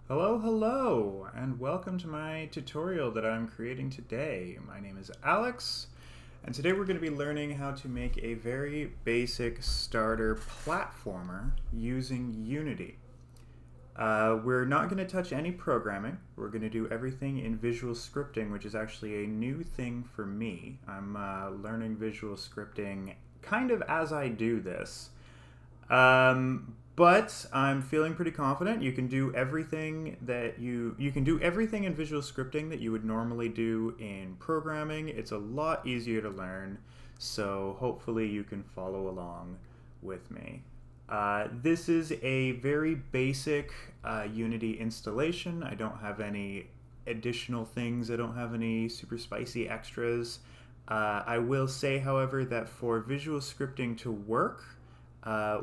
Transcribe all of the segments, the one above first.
Hello, hello, and welcome to my tutorial that I'm creating today. My name is Alex, and today we're going to be learning how to make a very basic starter platformer using Unity. We're not going to touch any programming. We're going to do everything in visual scripting, which is actually a new thing for me. I'm learning visual scripting kind of as I do this. But I'm feeling pretty confident. You can do everything that you can do everything in visual scripting that you would normally do in programming. It's a lot easier to learn, so hopefully you can follow along with me. This is a very basic Unity installation. I don't have any additional things. I don't have any super spicy extras. I will say, however, that for visual scripting to work,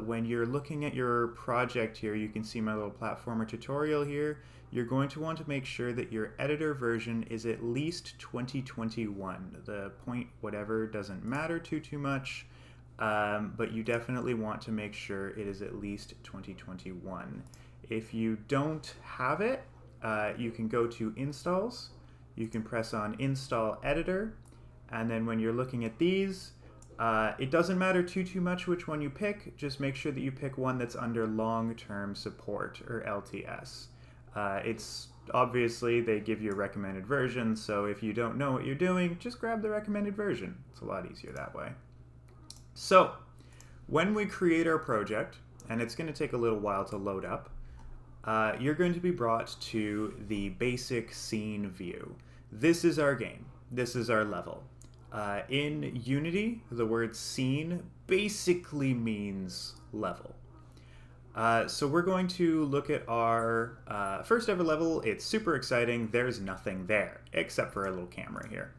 when you're looking at your project here, you can see my little platformer tutorial here. You're going to want to make sure that your editor version is at least 2021. The point whatever doesn't matter too much, but you definitely want to make sure it is at least 2021. If you don't have it, you can go to Installs. You can press on Install Editor, and then when you're looking at these, it doesn't matter too much which one you pick. Just make sure that you pick one that's under long-term support, or LTS. It's obviously they give you a recommended version, so if you don't know what you're doing, just grab the recommended version. It's a lot easier that way. So when we create our project, and it's going to take a little while to load up, you're going to be brought to the basic scene view. This is our game. This is our level. In Unity, the word scene basically means level. So we're going to look at our first ever level. It's super exciting. There's nothing there except for a little camera here.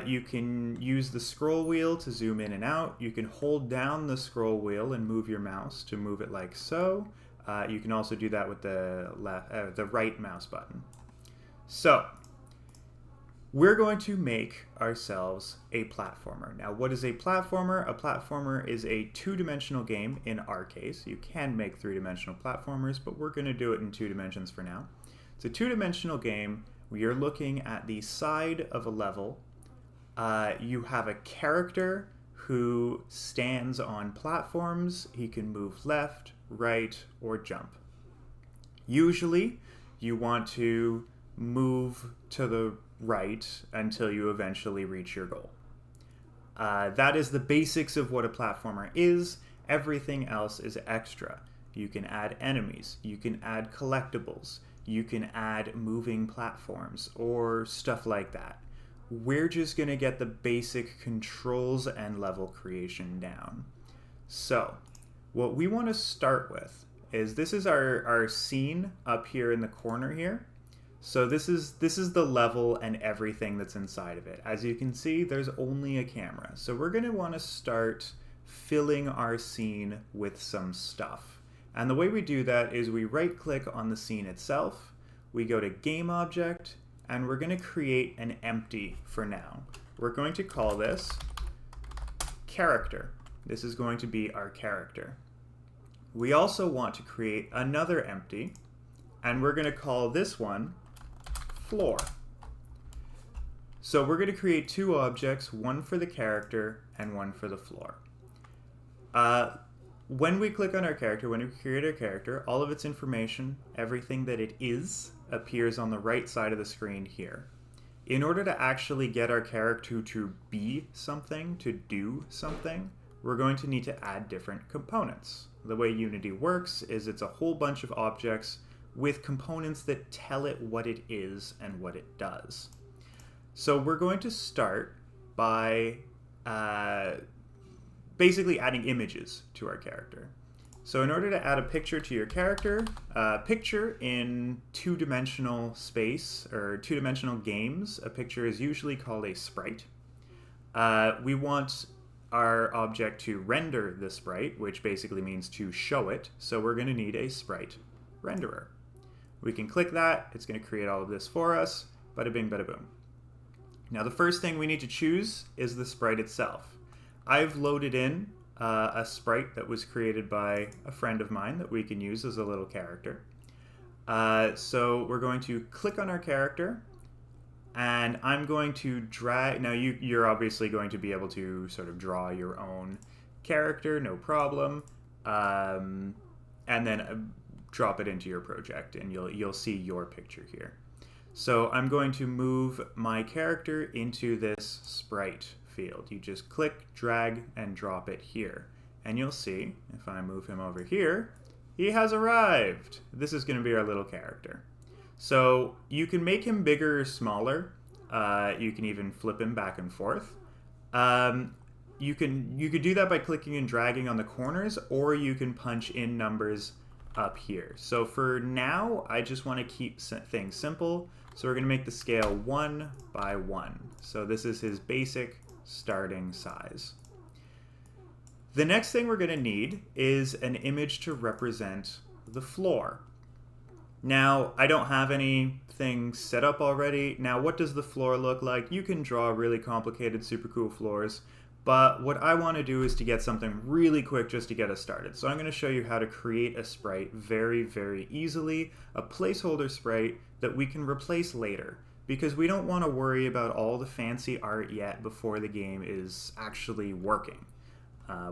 You can use the scroll wheel to zoom in and out. You can hold down the scroll wheel and move your mouse to move it like so. You can also do that with the right mouse button. So we're going to make ourselves a platformer. Now, what is a platformer? A platformer is a two-dimensional game in our case. You can make three-dimensional platformers, but we're going to do it in 2 dimensions for now. It's a two-dimensional game where you're looking at the side of a level. You have a character who stands on platforms. He can move left, right, or jump. Usually, you want to move to the right until you eventually reach your goal. That is the basics of what a platformer is. Everything else is extra. You can add enemies, you can add collectibles, you can add moving platforms, or stuff like that. We're just going to get the basic controls and level creation down. So, what we want to start with is this is our scene up here in the corner here. So this is the level and everything that's inside of it. As you can see, there's only a camera. So we're going to want to start filling our scene with some stuff. And the way we do that is we right-click on the scene itself, we go to Game Object, and we're going to create an empty for now. We're going to call this Character. This is going to be our character. We also want to create another empty, and we're going to call this one Floor. So we're going to create 2 objects, one for the character and one for the floor. When we click on our character, when we create our character, all of its information, everything that it is, appears on the right side of the screen here. In order to actually get our character to be something, to do something, we're going to need to add different components. The way Unity works is it's a whole bunch of objects with components that tell it what it is and what it does. So we're going to start by basically adding images to our character. So in order to add a picture to your character, picture in 2-dimensional space or 2-dimensional games, a picture is usually called a sprite. We want our object to render the sprite, which basically means to show it, so we're going to need a sprite renderer. We can click that, it's going to create all of this for us, bada bing, bada boom. Now the first thing we need to choose is the sprite itself. I've loaded in a sprite that was created by a friend of mine that we can use as a little character. So we're going to click on our character, and I'm going to drag. Now you're obviously going to be able to sort of draw your own character, no problem, and then drop it into your project, and you'll see your picture here. So I'm going to move my character into this sprite field. You just click, drag, and drop it here. And you'll see, if I move him over here, he has arrived. This is going to be our little character. So you can make him bigger or smaller. You can even flip him back and forth. You could do that by clicking and dragging on the corners, or you can punch in numbers up here. So for now, I just want to keep things simple. So we're going to make the scale 1 by 1. So this is his basic starting size. The next thing we're going to need is an image to represent the floor. Now, I don't have anything set up already. Now, what does the floor look like? You can draw really complicated, super cool floors. But what I want to do is to get something really quick just to get us started. So I'm going to show you how to create a sprite very, very easily, a placeholder sprite that we can replace later, because we don't want to worry about all the fancy art yet before the game is actually working.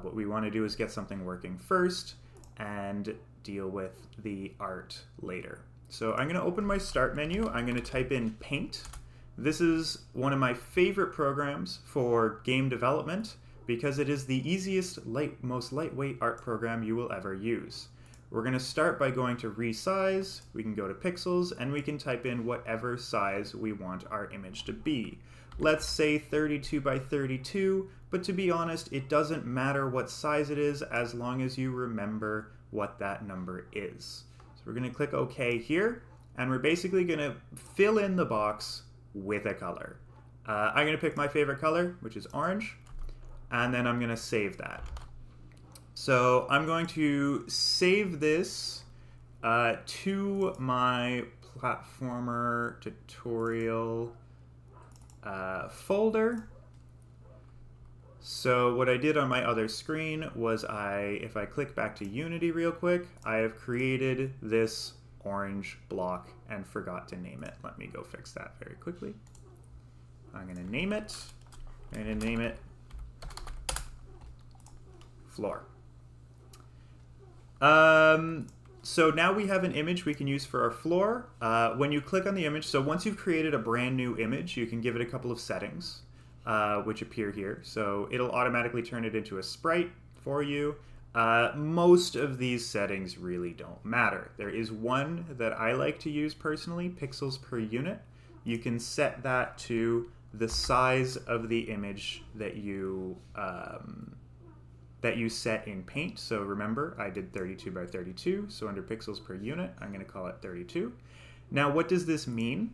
What we want to do is get something working first and deal with the art later. So I'm going to open my start menu. I'm going to type in Paint. This is one of my favorite programs for game development because it is the easiest, most lightweight art program you will ever use. We're going to start by going to resize. We can go to pixels, and we can type in whatever size we want our image to be. Let's say 32 by 32, but to be honest, it doesn't matter what size it is as long as you remember what that number is. So we're going to click OK here, and we're basically going to fill in the box with a color. I'm going to pick my favorite color, which is orange, and then I'm going to save that. So I'm going to save this to my platformer tutorial folder. So what I did on my other screen was if I click back to Unity real quick, I have created this orange block and forgot to name it. Let me go fix that very quickly. I'm going to name it. I'm going to name it Floor. So now we have an image we can use for our floor. When you click on the image, so once you've created a brand new image, you can give it a couple of settings, which appear here. So it'll automatically turn it into a sprite for you. Most of these settings really don't matter. There is one that I like to use personally, pixels per unit. You can set that to the size of the image that you set in Paint. So remember, I did 32 by 32, so under pixels per unit, I'm going to call it 32. Now, what does this mean?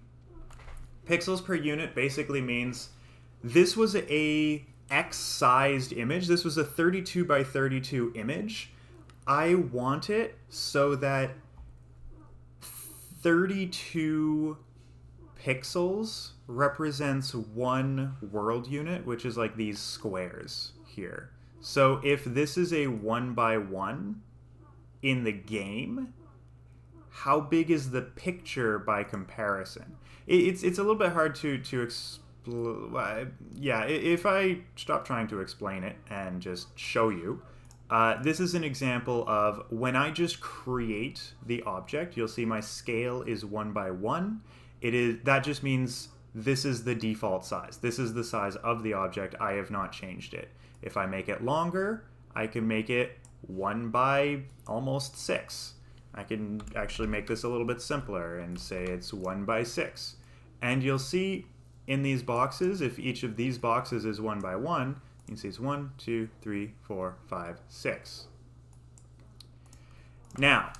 Pixels per unit basically means this was a X-sized image. This was a 32 by 32 image. I want it so that 32 pixels represents one world unit, which is like these squares here. So if this is a 1 by 1 in the game, how big is the picture by comparison? It's a little bit hard to explain. Yeah, if I stop trying to explain it and just show you, this is an example of when I just create the object, you'll see my scale is 1 by 1. That just means this is the default size. This is the size of the object. I have not changed it. If I make it longer, I can make it 1 by almost 6. I can actually make this a little bit simpler and say it's 1 by 6. And you'll see in these boxes, if each of these boxes is 1 by 1, you can see it's 1, 2, 3, 4, 5, 6. Now,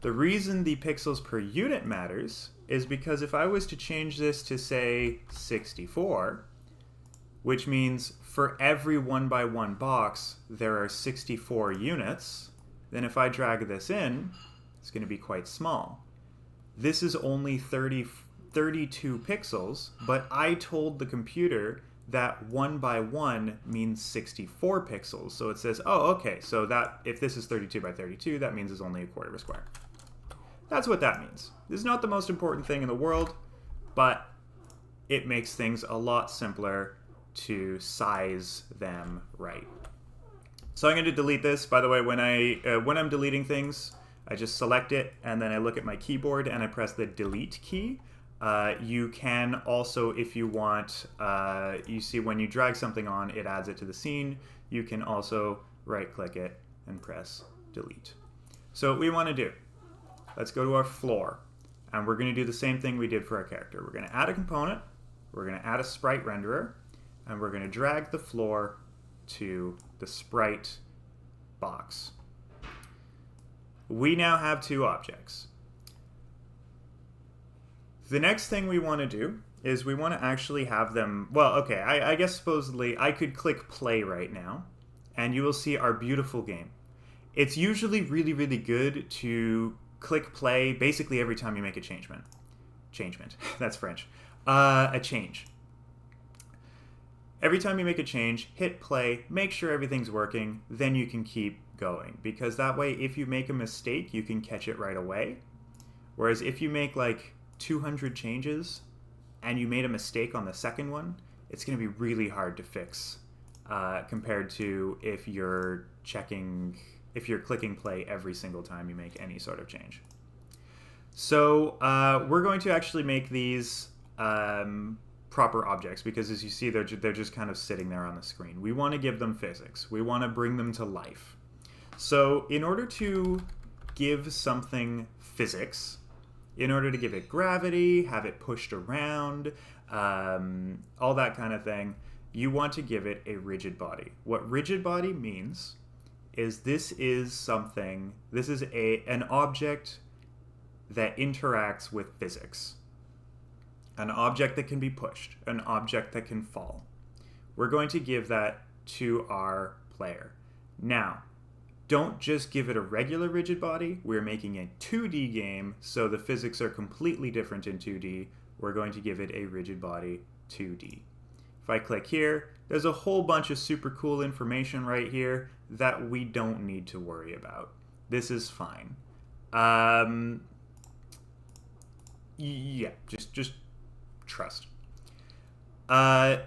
the reason the pixels per unit matters is because if I was to change this to, say, 64, which means for every 1 by 1 box, there are 64 units, then if I drag this in, it's going to be quite small. This is only 32 pixels, but I told the computer that 1 by 1 means 64 pixels. So it says, oh, okay, so that if this is 32 by 32, that means it's only a quarter of a square. That's what that means. This is not the most important thing in the world, but it makes things a lot simpler to size them right. So I'm going to delete this. By the way, when I'm deleting things, I just select it and then I look at my keyboard and I press the delete key. You can also, if you want, you see when you drag something on, it adds it to the scene. You can also right-click it and press delete. So what we want to do, let's go to our floor, and we're going to do the same thing we did for our character. We're going to add a component, we're going to add a sprite renderer, and we're going to drag the floor to the sprite box. We now have two objects. The next thing we want to do is we want to actually have them, well, okay, I guess supposedly I could click play right now, and you will see our beautiful game. It's usually really, really good to click play basically every time you make a changement. That's French. A change. Every time you make a change, hit play, make sure everything's working, then you can keep going. Because that way, if you make a mistake, you can catch it right away. Whereas if you make like 200 changes and you made a mistake on the second one, it's going to be really hard to fix compared to if you're clicking play every single time you make any sort of change. So we're going to actually make these proper objects because, as you see, they're just kind of sitting there on the screen. We want to give them physics. We want to bring them to life. So in order to give something physics, in order to give it gravity, have it pushed around, all that kind of thing, you want to give it a rigid body. What rigid body means is this is an object that interacts with physics. An object that can be pushed, an object that can fall. We're going to give that to our player. Now, don't just give it a regular rigid body. We're making a 2D game, so the physics are completely different in 2D. We're going to give it a rigid body 2D. If I click here, there's a whole bunch of super cool information right here that we don't need to worry about. This is fine. Yeah, just trust. Another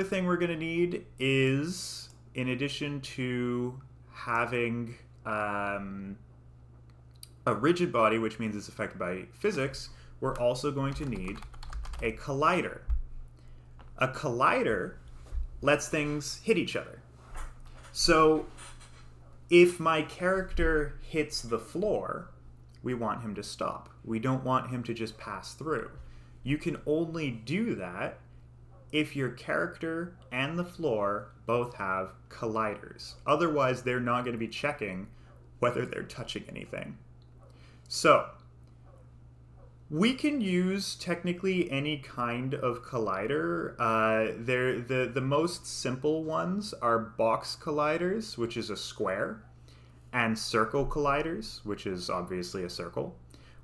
thing we're going to need is, in addition to having a rigid body, which means it's affected by physics, we're also going to need a collider. A collider lets things hit each other. So if my character hits the floor, we want him to stop. We don't want him to just pass through. You can only do that if your character and the floor both have colliders. Otherwise, they're not going to be checking whether they're touching anything. So we can use technically any kind of collider. The most simple ones are box colliders, which is a square, and circle colliders, which is obviously a circle.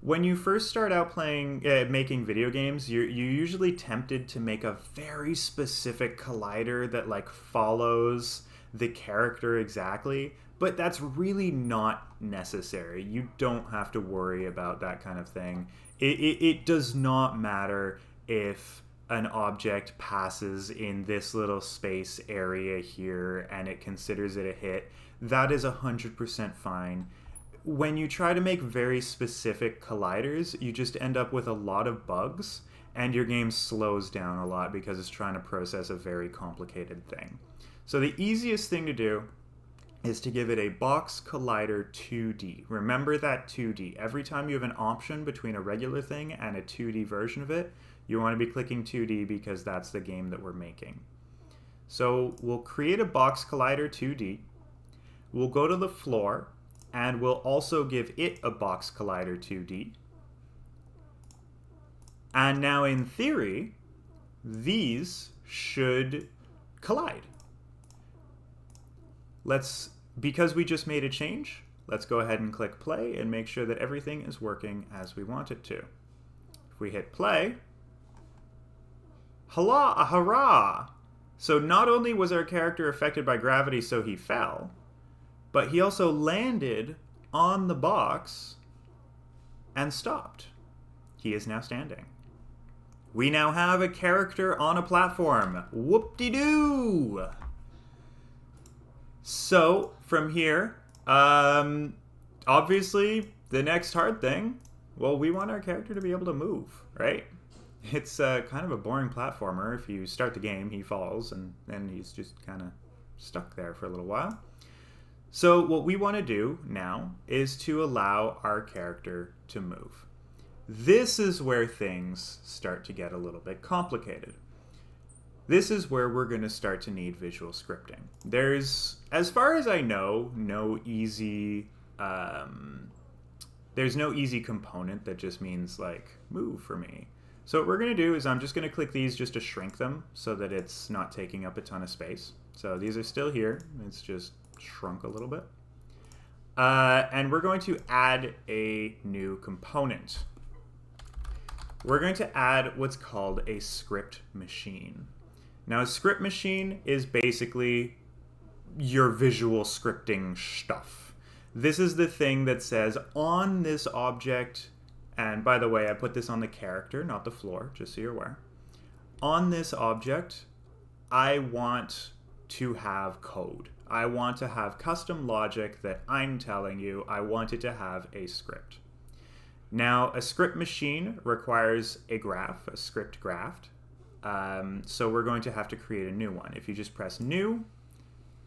When you first start out making video games, you're usually tempted to make a very specific collider that like follows the character exactly, but that's really not necessary. You don't have to worry about that kind of thing. It does not matter if an object passes in this little space area here and it considers it a hit. That is 100% fine. When you try to make very specific colliders, you just end up with a lot of bugs, and your game slows down a lot because it's trying to process a very complicated thing. So the easiest thing to do is to give it a box collider 2D. Remember that 2D. Every time you have an option between a regular thing and a 2D version of it, you want to be clicking 2D because that's the game that we're making. So we'll create a box collider 2D. We'll go to the floor, and we'll also give it a box collider 2D. And now in theory, these should collide. Because we just made a change, let's go ahead and click play and make sure that everything is working as we want it to. If we hit play, hurrah! So not only was our character affected by gravity, so he fell, but he also landed on the box and stopped. He is now standing. We now have a character on a platform. Whoop-de-doo! So, from here, obviously, the next hard thing, well, we want our character to be able to move, right? It's kind of a boring platformer. If you start the game, he falls, and then he's just kind of stuck there for a little while. So what we want to do now is to allow our character to move. This is where things start to get a little bit complicated. This is where we're going to start to need visual scripting. There's, as far as I know, no easy component that just means like move for me. So what we're going to do is I'm just going to click these just to shrink them so that it's not taking up a ton of space. So these are still here. It's just shrunk a little bit. And we're going to add a new component. We're going to add what's called a script machine. Now, a script machine is basically your visual scripting stuff. This is the thing that says on this object, and by the way, I put this on the character, not the floor, just so you're aware. On this object, I want to have code. I want to have custom logic that I'm telling you. I want it to have a script. Now, a script machine requires a graph, a script graph. So we're going to have to create a new one. If you just press new,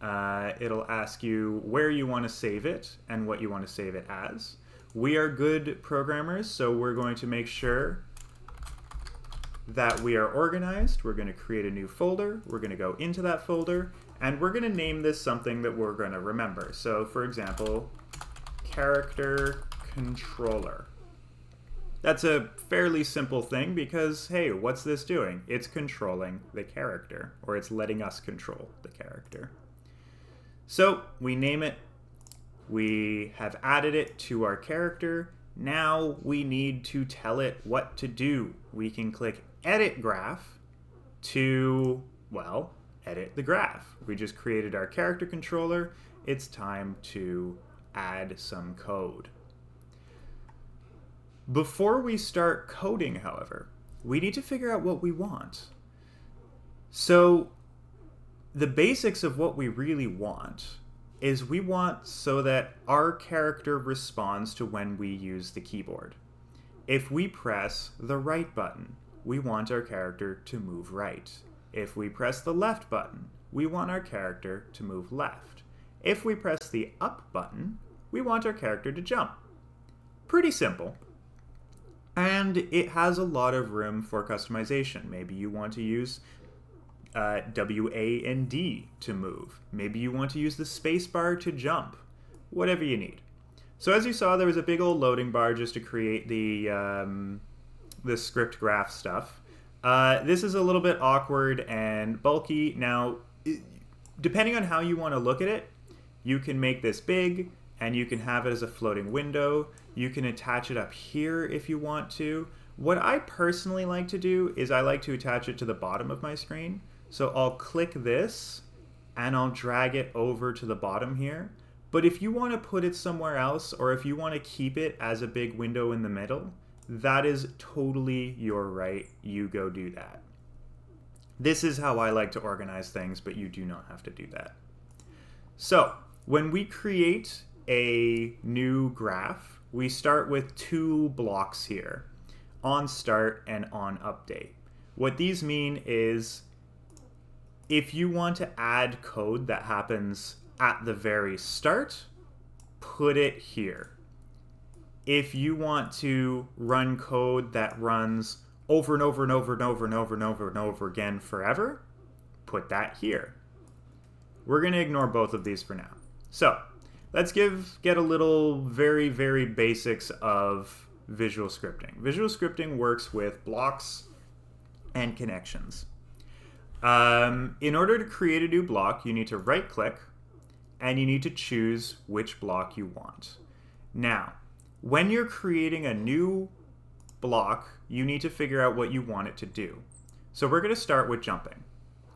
it'll ask you where you want to save it and what you want to save it as. We are good programmers, so we're going to make sure that we are organized. We're going to create a new folder. We're going to go into that folder, and we're going to name this something that we're going to remember. So, for example, character controller. That's a fairly simple thing because, hey, what's this doing? It's controlling the character, or it's letting us control the character. So we name it. We have added it to our character. Now we need to tell it what to do. We can click Edit Graph to, well, edit the graph. We just created our character controller. It's time to add some code. Before we start coding, however, we need to figure out what we want. So the basics of what we really want is we want so that our character responds to when we use the keyboard. If we press the right button, we want our character to move right. If we press the left button, we want our character to move left. If we press the up button, we want our character to jump. Pretty simple. And it has a lot of room for customization. Maybe you want to use W, A, and D to move. Maybe you want to use the space bar to jump. Whatever you need. So as you saw, there was a big old loading bar just to create the script graph stuff. This is a little bit awkward and bulky. Now, depending on how you want to look at it, you can make this big, and you can have it as a floating window. You can attach it up here if you want to. What I personally like to do is I like to attach it to the bottom of my screen. So I'll click this, and I'll drag it over to the bottom here. But if you want to put it somewhere else, or if you want to keep it as a big window in the middle, that is totally your right. You go do that. This is how I like to organize things, but you do not have to do that. So when we create a new graph, we start with two blocks here, on start and on update. What these mean is if you want to add code that happens at the very start, put it here. If you want to run code that runs over and over and over and over and over and over and over again forever, put that here. We're going to ignore both of these for now. So let's get a little very, very basics of visual scripting. Visual scripting works with blocks and connections. In order to create a new block, you need to right-click, and you need to choose which block you want. Now, when you're creating a new block, you need to figure out what you want it to do. So we're going to start with jumping.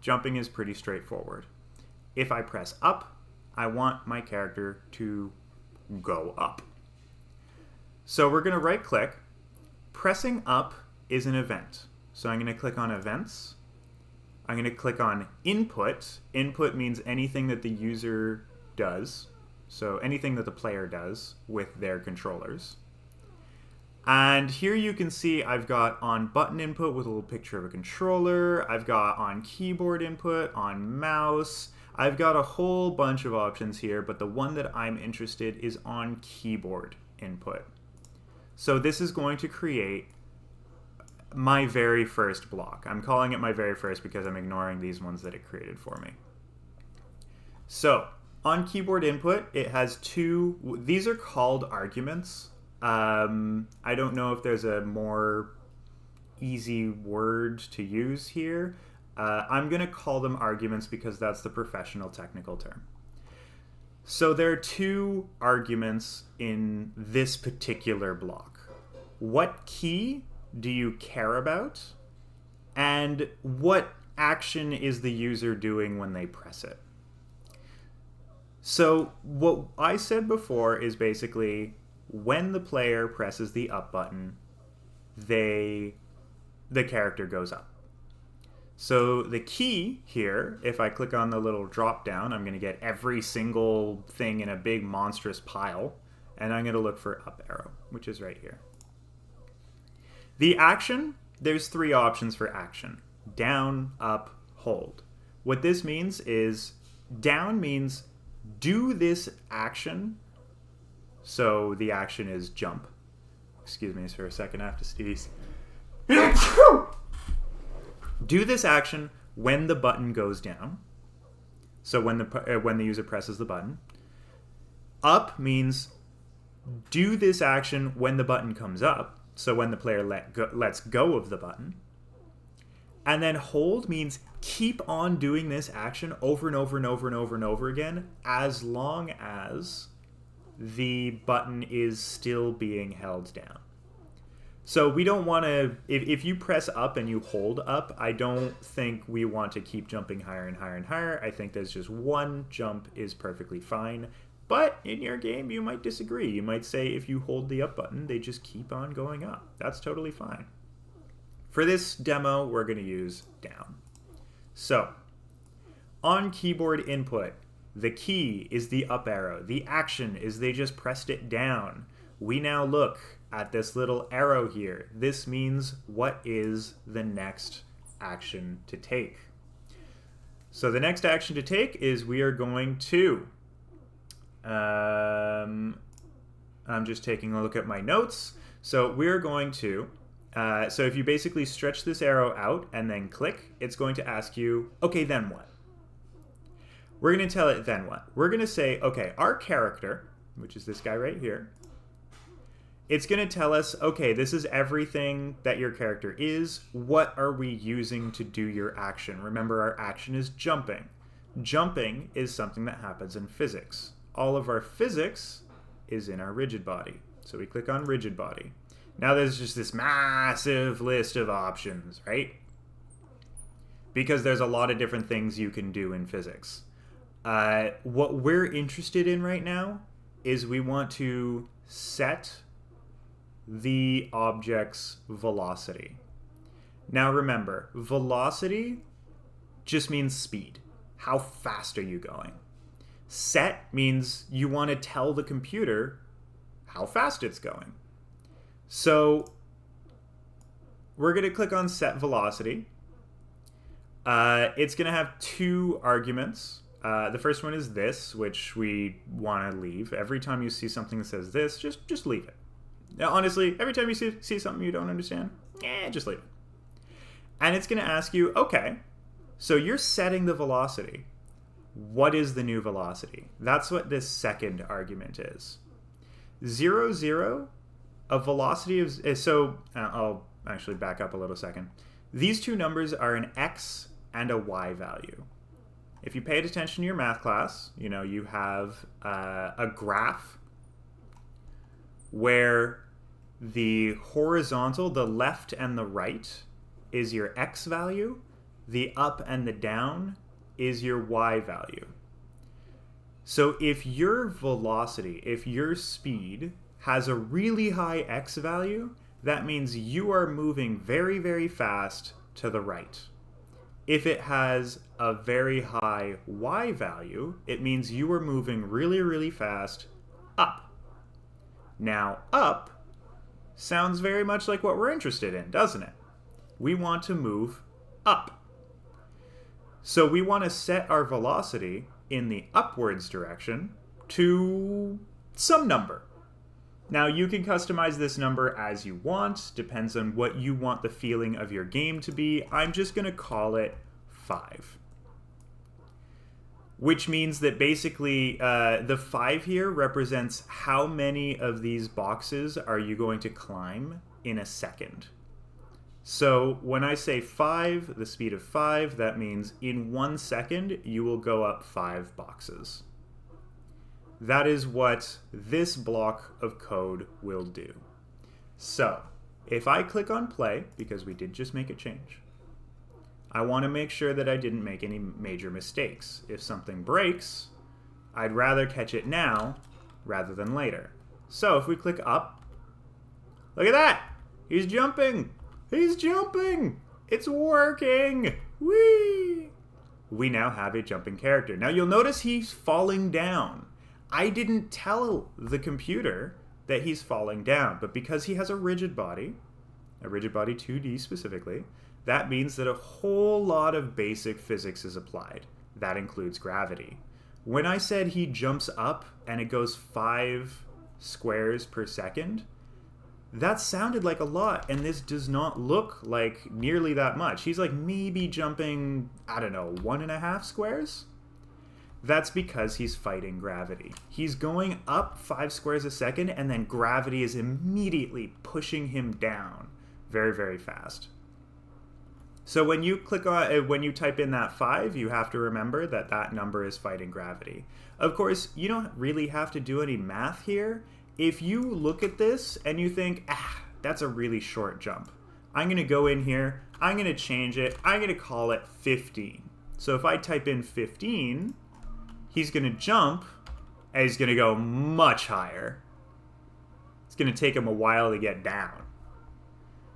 Jumping is pretty straightforward. If I press up, I want my character to go up. So we're going to right click. Pressing up is an event. So I'm going to click on events. I'm going to click on input. Input means anything that the user does. So anything that the player does with their controllers. And here you can see I've got on button input with a little picture of a controller. I've got on keyboard input, on mouse. I've got a whole bunch of options here, but the one that I'm interested is on keyboard input. So this is going to create my very first block. I'm calling it my very first because I'm ignoring these ones that it created for me. So on keyboard input, it has two, these are called arguments. I don't know if there's a more easy word to use here. I'm going to call them arguments because that's the professional technical term. So there are two arguments in this particular block. What key do you care about? And what action is the user doing when they press it? So what I said before is basically when the player presses the up button, the character goes up. So the key here, if I click on the little drop down, I'm going to get every single thing in a big monstrous pile, and I'm going to look for up arrow, which is right here. The action, there's three options for action: down, up, hold. What this means is down means do this action. So the action is jump. Excuse me for a second, I have to sneeze. Do this action when the button goes down. So when the user presses the button. Up means do this action when the button comes up. So when the player lets go of the button. And then hold means keep on doing this action over and over and over and over and over again as long as the button is still being held down. So we don't want to, if you press up and you hold up, I don't think we want to keep jumping higher and higher and higher. I think there's just one jump is perfectly fine. But in your game, you might disagree. You might say if you hold the up button, they just keep on going up. That's totally fine. For this demo, we're going to use down. So on keyboard input, the key is the up arrow. The action is they just pressed it down. We now look at this little arrow here. This means what is the next action to take. So the next action to take is we are going to, I'm just taking a look at my notes. So we're going to, so if you basically stretch this arrow out and then click, it's going to ask you, okay, then what? We're going to tell it then what? We're going to say, okay, our character, which is this guy right here, it's going to tell us, okay, this is everything that your character is. What are we using to do your action? Remember, our action is jumping. Jumping is something that happens in physics. All of our physics is in our RigidBody. So we click on RigidBody. Now there's just this massive list of options, right? Because there's a lot of different things you can do in physics. What we're interested in right now is we want to set the object's velocity. Now remember, velocity just means speed. How fast are you going? Set means you want to tell the computer how fast it's going. So we're going to click on set velocity. It's going to have two arguments. The first one is this, which we want to leave. Every time you see something that says this, just leave it. Now, honestly, every time you see something you don't understand, just leave it. And it's going to ask you, okay, so you're setting the velocity. What is the new velocity? That's what this second argument is. 0, 0, a velocity is so I'll actually back up a little second. These two numbers are an x and a y value. If you paid attention to your math class, you know, you have a graph where the horizontal, the left and the right, is your x value. The up and the down is your y value. So if your velocity, if your speed has a really high x value, that means you are moving very, very fast to the right. If it has a very high y value, it means you are moving really, really fast up. Now, up sounds very much like what we're interested in, doesn't it? We want to move up. So we want to set our velocity in the upwards direction to some number. Now, you can customize this number as you want, depends on what you want the feeling of your game to be. I'm just going to call it 5. Which means that basically the 5 here represents how many of these boxes are you going to climb in a second. So when I say 5, the speed of 5, that means in 1 second you will go up 5 boxes. That is what this block of code will do. So if I click on play, because we did just make a change, I want to make sure that I didn't make any major mistakes. If something breaks, I'd rather catch it now rather than later. So if we click up, look at that! He's jumping! He's jumping! It's working! Whee! We now have a jumping character. Now you'll notice he's falling down. I didn't tell the computer that he's falling down, but because he has a rigid body 2D specifically, that means that a whole lot of basic physics is applied. That includes gravity. When I said he jumps up and it goes 5 squares per second, that sounded like a lot, and this does not look like nearly that much. He's like maybe jumping, I don't know, 1.5 squares? That's because he's fighting gravity. He's going up 5 squares a second, and then gravity is immediately pushing him down very, very fast. So when you type in that 5, you have to remember that that number is fighting gravity. Of course, you don't really have to do any math here. If you look at this and you think, that's a really short jump, I'm going to go in here, I'm going to change it, I'm going to call it 15. So if I type in 15, he's going to jump, and he's going to go much higher. It's going to take him a while to get down.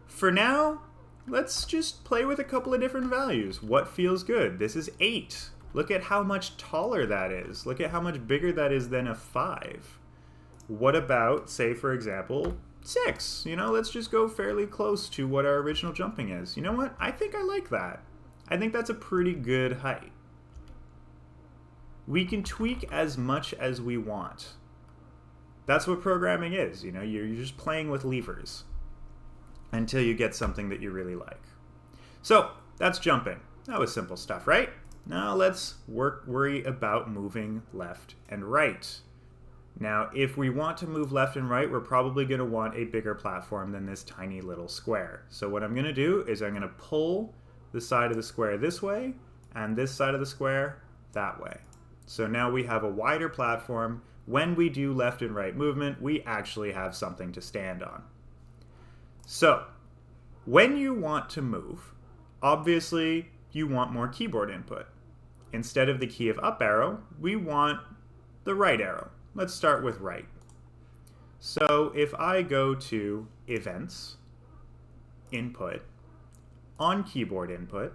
For now, let's just play with a couple of different values. What feels good? This is 8. Look at how much taller that is. Look at how much bigger that is than a 5. What about, say, for example, 6? You know, let's just go fairly close to what our original jumping is. You know what? I think I like that. I think that's a pretty good height. We can tweak as much as we want. That's what programming is. You know, you're just playing with levers until you get something that you really like. So that's jumping. That was simple stuff, right? Now let's worry about moving left and right. Now, if we want to move left and right, we're probably going to want a bigger platform than this tiny little square. So what I'm going to do is I'm going to pull the side of the square this way and this side of the square that way. So now we have a wider platform. When we do left and right movement, we actually have something to stand on. So when you want to move, obviously you want more keyboard input. Instead of the key of up arrow, we want the right arrow. Let's start with right. So if I go to Events, Input, on Keyboard Input,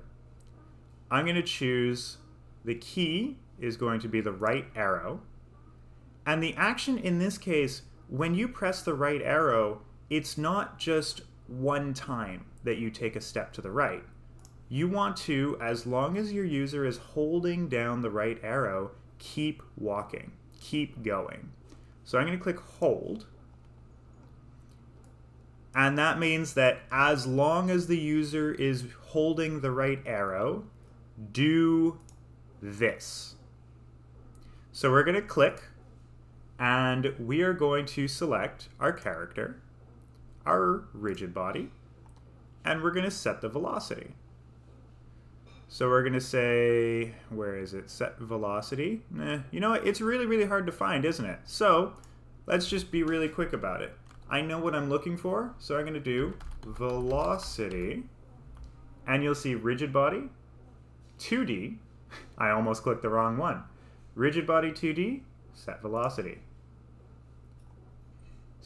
I'm going to choose the key is going to be the right arrow. And the action in this case, when you press the right arrow, it's not just one time that you take a step to the right. You want to, as long as your user is holding down the right arrow, keep walking. Keep going. So I'm going to click hold. And that means that as long as the user is holding the right arrow, do this. So we're going to click, and we are going to select our character, our rigid body, and we're going to set the velocity. So we're going to say, where is it? Set velocity. You know what? It's really, really hard to find, isn't it? So let's just be really quick about it. I know what I'm looking for, so I'm going to do velocity, and you'll see rigid body, 2D. I almost clicked the wrong one. Rigid body 2D, set velocity.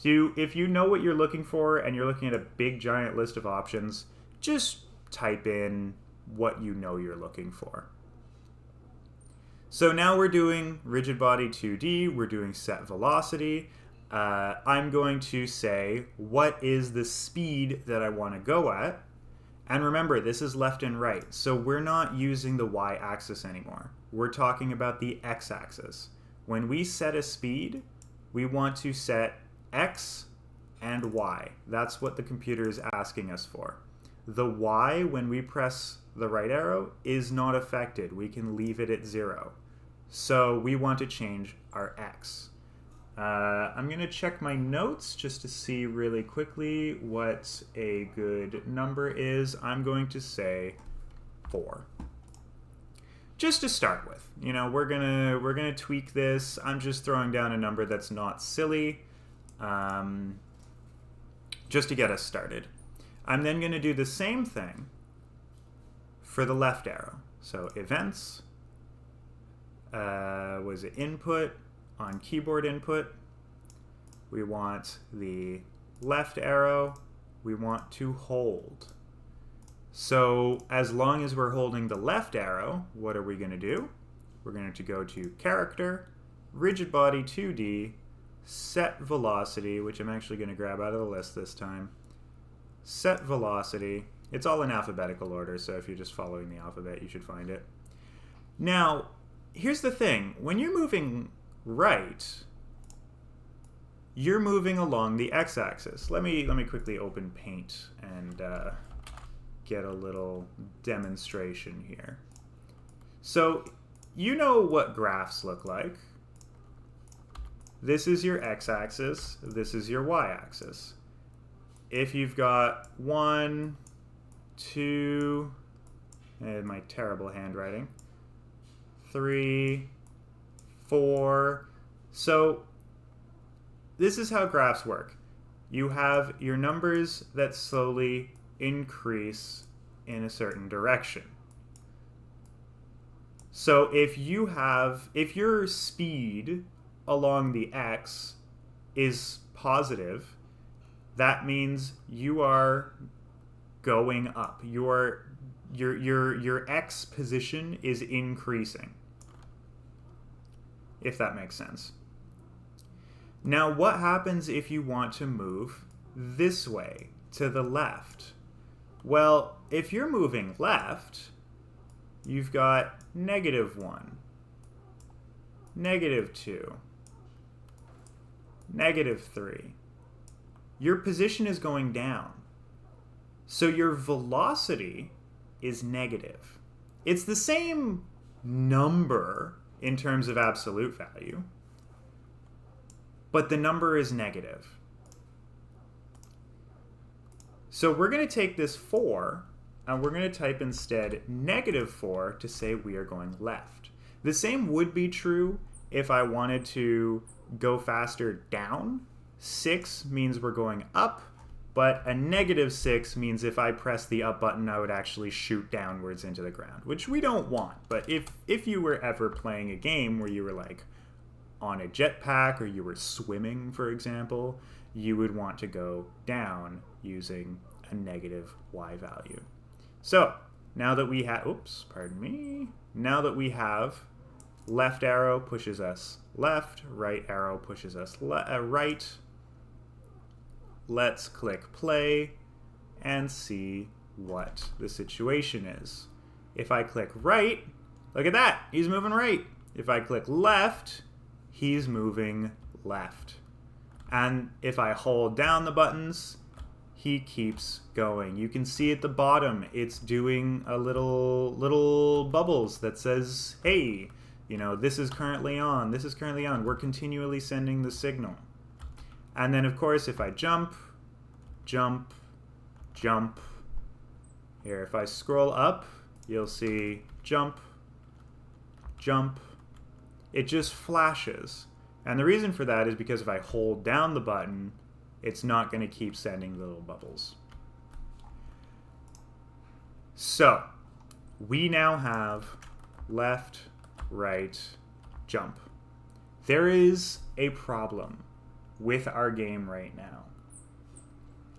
So if you know what you're looking for and you're looking at a big giant list of options, just type in what you know you're looking for. So now we're doing RigidBody 2D, we're doing set velocity. I'm going to say, what is the speed that I want to go at? And remember, this is left and right, so we're not using the y-axis anymore. We're talking about the x-axis. When we set a speed, we want to set x and y. That's what the computer is asking us for. The y, when we press the right arrow, is not affected. We can leave it at 0. So we want to change our x. I'm going to check my notes just to see really quickly what a good number is. I'm going to say 4. Just to start with. You know, we're gonna tweak this. I'm just throwing down a number that's not silly, just to get us started. I'm then going to do the same thing for the left arrow. So events, was it input? On keyboard input, we want the left arrow, we want to hold. So as long as we're holding the left arrow, what are we going to do? We're going to go to Character, RigidBody 2D, Set Velocity, which I'm actually going to grab out of the list this time. Set Velocity. It's all in alphabetical order, so if you're just following the alphabet, you should find it. Now, here's the thing. When you're moving right, you're moving along the x-axis. Let me quickly open Paint and get a little demonstration here. So you know what graphs look like. This is your x-axis, this is your y-axis. If you've got 1, 2, and my terrible handwriting, 3, 4. So this is how graphs work. You have your numbers that slowly increase in a certain direction. So if your speed along the x is positive, that means you are going up. Your x position is increasing, if that makes sense. Now, what happens if you want to move this way, to the left? Well, if you're moving left, you've got -1, -2, -3. Your position is going down. So your velocity is negative. It's the same number in terms of absolute value, but the number is negative. So we're going to take this 4, and we're going to type instead -4 to say we are going left. The same would be true if I wanted to go faster down. 6 means we're going up, but a -6 means if I press the up button, I would actually shoot downwards into the ground, which we don't want. But if you were ever playing a game where you were like on a jetpack or you were swimming, for example, you would want to go down using a -y value. So now that we have, now that we have left arrow pushes us left, right arrow pushes us right, let's click play and see what the situation is. If I click right, look at that, he's moving right. If I click left, he's moving left. And if I hold down the buttons, he keeps going. You can see at the bottom, it's doing a little bubbles that says, hey, you know, this is currently on, this is currently on. We're continually sending the signal. And then, of course, if I jump, jump, jump. Here, if I scroll up, you'll see jump, jump. It just flashes. And the reason for that is because if I hold down the button, it's not going to keep sending little bubbles. So, we now have left, right, jump. There is a problem. with our game right now.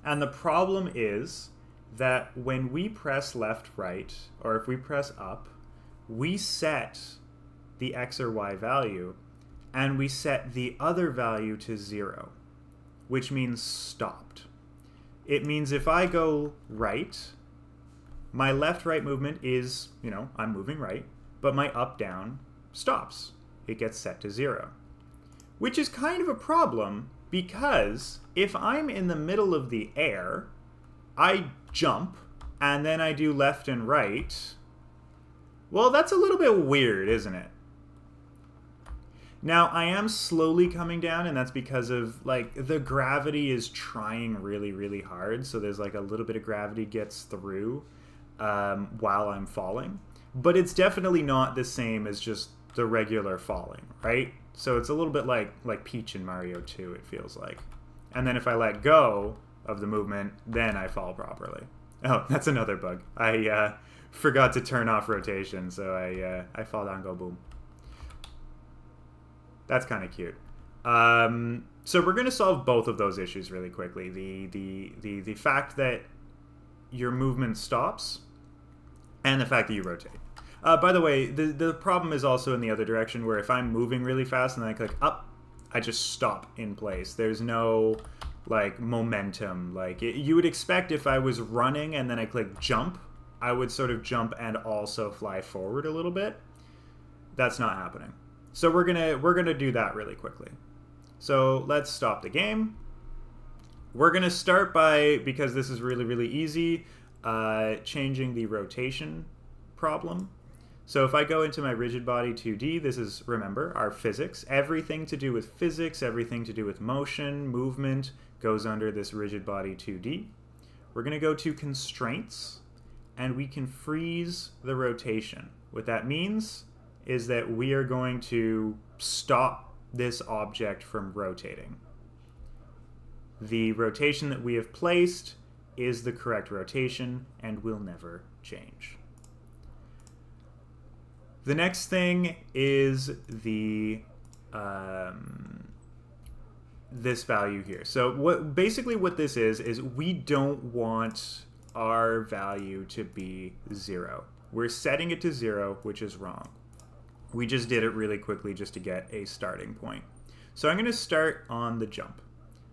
And the problem is that when we press left, right, or if we press up, we set the X or Y value, and we set the other value to 0, which means stopped. It means if I go right, my left-right movement is, I'm moving right, but my up-down stops. It gets set to 0, which is kind of a problem because if I'm in the middle of the air, I jump, and then I do left and right. Well, that's a little bit weird, isn't it? Now, I am slowly coming down, and that's because of, the gravity is trying really, really hard, so there's, a little bit of gravity gets through while I'm falling. But it's definitely not the same as just the regular falling, right? So it's a little bit like Peach in Mario 2, it feels like. And then if I let go of the movement, then I fall properly. Oh, that's another bug. I forgot to turn off rotation, so I fall down, go boom. That's kind of cute. So we're going to solve both of those issues really quickly. The fact that your movement stops and the fact that you rotate. By the way, the problem is also in the other direction, where if I'm moving really fast and then I click up, I just stop in place. There's no momentum. You would expect if I was running and then I click jump, I would sort of jump and also fly forward a little bit. That's not happening. So we're gonna do that really quickly. So let's stop the game. We're gonna start by, because this is really, really easy, changing the rotation problem. So if I go into my RigidBody 2D, this is, remember, our physics. Everything to do with physics, everything to do with motion, movement, goes under this RigidBody 2D. We're going to go to Constraints, and we can freeze the rotation. What that means is that we are going to stop this object from rotating. The rotation that we have placed is the correct rotation and will never change. The next thing is the this value here. So basically what this is we don't want our value to be 0. We're setting it to 0, which is wrong. We just did it really quickly just to get a starting point. So I'm going to start on the jump.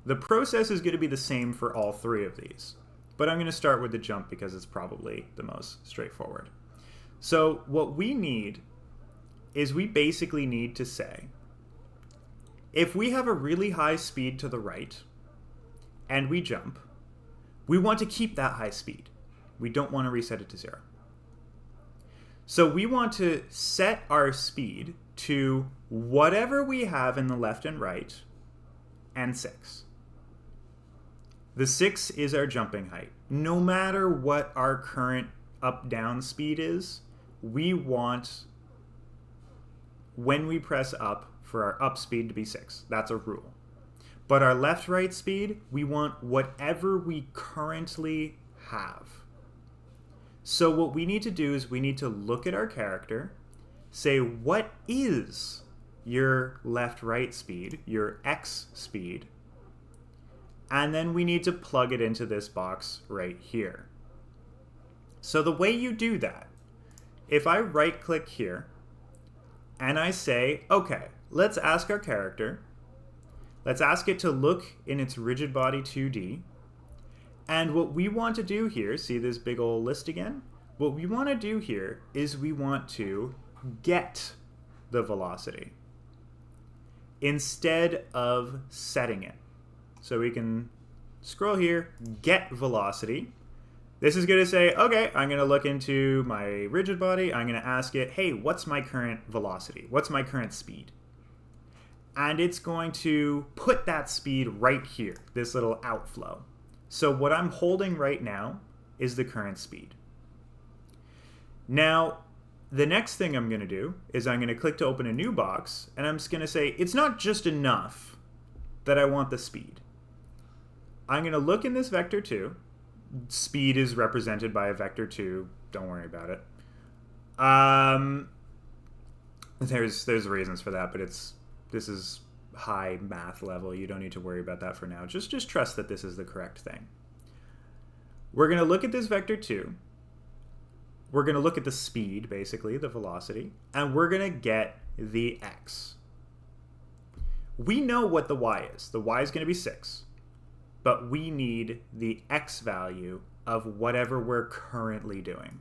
The process is going to be the same for all 3 of these, but I'm going to start with the jump because it's probably the most straightforward. So what we need is we basically need to say, if we have a really high speed to the right and we jump, we want to keep that high speed. We don't want to reset it to 0. So we want to set our speed to whatever we have in the left and right and 6. The 6 is our jumping height. No matter what our current up-down speed is, we want, when we press up, for our up speed to be 6. That's a rule. But our left-right speed, we want whatever we currently have. So what we need to do is we need to look at our character, say what is your left-right speed, your X speed, and then we need to plug it into this box right here. So the way you do that, if I right-click here, and I say, okay, let's ask our character, let's ask it to look in its RigidBody 2D, and what we want to do here, see this big old list again? What we want to do here is we want to get the velocity instead of setting it. So we can scroll here, get velocity. This is going to say, okay, I'm going to look into my RigidBody. I'm going to ask it, hey, what's my current velocity? What's my current speed? And it's going to put that speed right here, this little outflow. So what I'm holding right now is the current speed. Now, the next thing I'm going to do is I'm going to click to open a new box, and I'm just going to say, it's not just enough that I want the speed. I'm going to look in this vector 2. Speed is represented by a vector 2. Don't worry about it. There's reasons for that, but this is high math level. You don't need to worry about that for now. Just trust that this is the correct thing. We're going to look at this vector 2. We're going to look at the speed, basically, the velocity, and we're going to get the x. We know what the y is. The y is going to be 6, but we need the x value of whatever we're currently doing.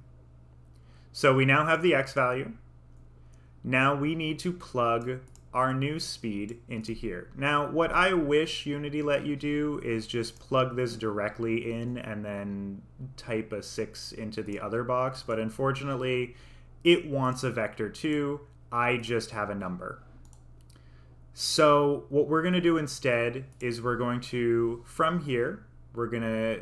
So we now have the x value. Now we need to plug our new speed into here. Now, what I wish Unity let you do is just plug this directly in and then type a 6 into the other box, but unfortunately, it wants a vector 2. I just have a number. So what we're going to do instead is we're going to, from here, we're going to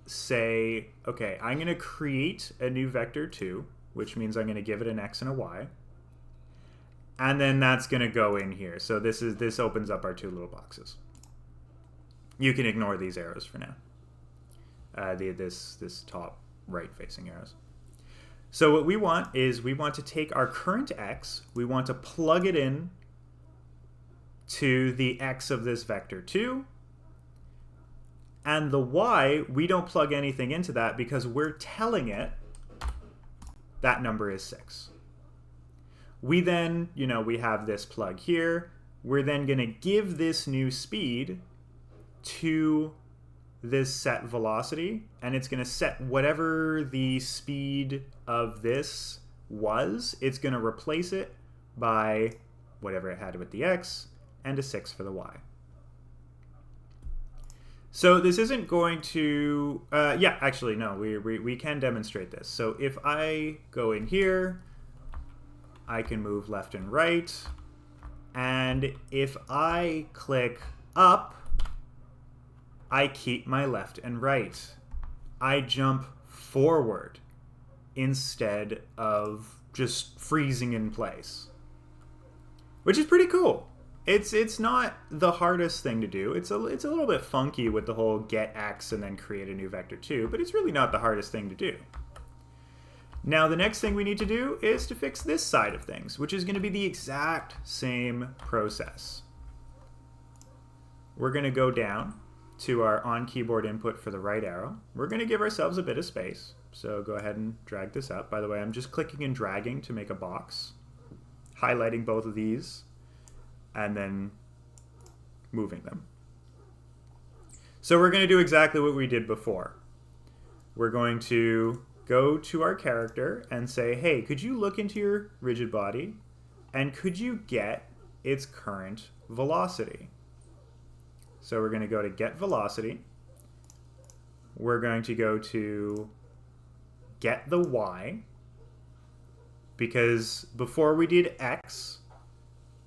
say, okay, I'm going to create a new vector 2, which means I'm going to give it an x and a y. And then that's going to go in here. So this opens up our two little boxes. You can ignore these arrows for now. This top right facing arrows. So what we want is we want to take our current x, we want to plug it in to the x of this vector 2. And the y, we don't plug anything into that because we're telling it that number is 6. We then, we have this plug here. We're then going to give this new speed to this set velocity, and it's going to set whatever the speed of this was. It's going to replace it by whatever it had with the x and a 6 for the y. So this isn't going to, actually, no, we can demonstrate this. So if I go in here, I can move left and right. And if I click up, I keep my left and right. I jump forward instead of just freezing in place, which is pretty cool. It's not the hardest thing to do. It's a little bit funky with the whole get x and then create a new vector 2, but it's really not the hardest thing to do. Now the next thing we need to do is to fix this side of things, which is going to be the exact same process. We're going to go down to our on-keyboard input for the right arrow. We're going to give ourselves a bit of space, so go ahead and drag this up. By the way, I'm just clicking and dragging to make a box, highlighting both of these, and then moving them. So we're going to do exactly what we did before. We're going to go to our character and say, hey, could you look into your RigidBody and could you get its current velocity? So we're going to go to get velocity. We're going to go to get the y, because before we did x,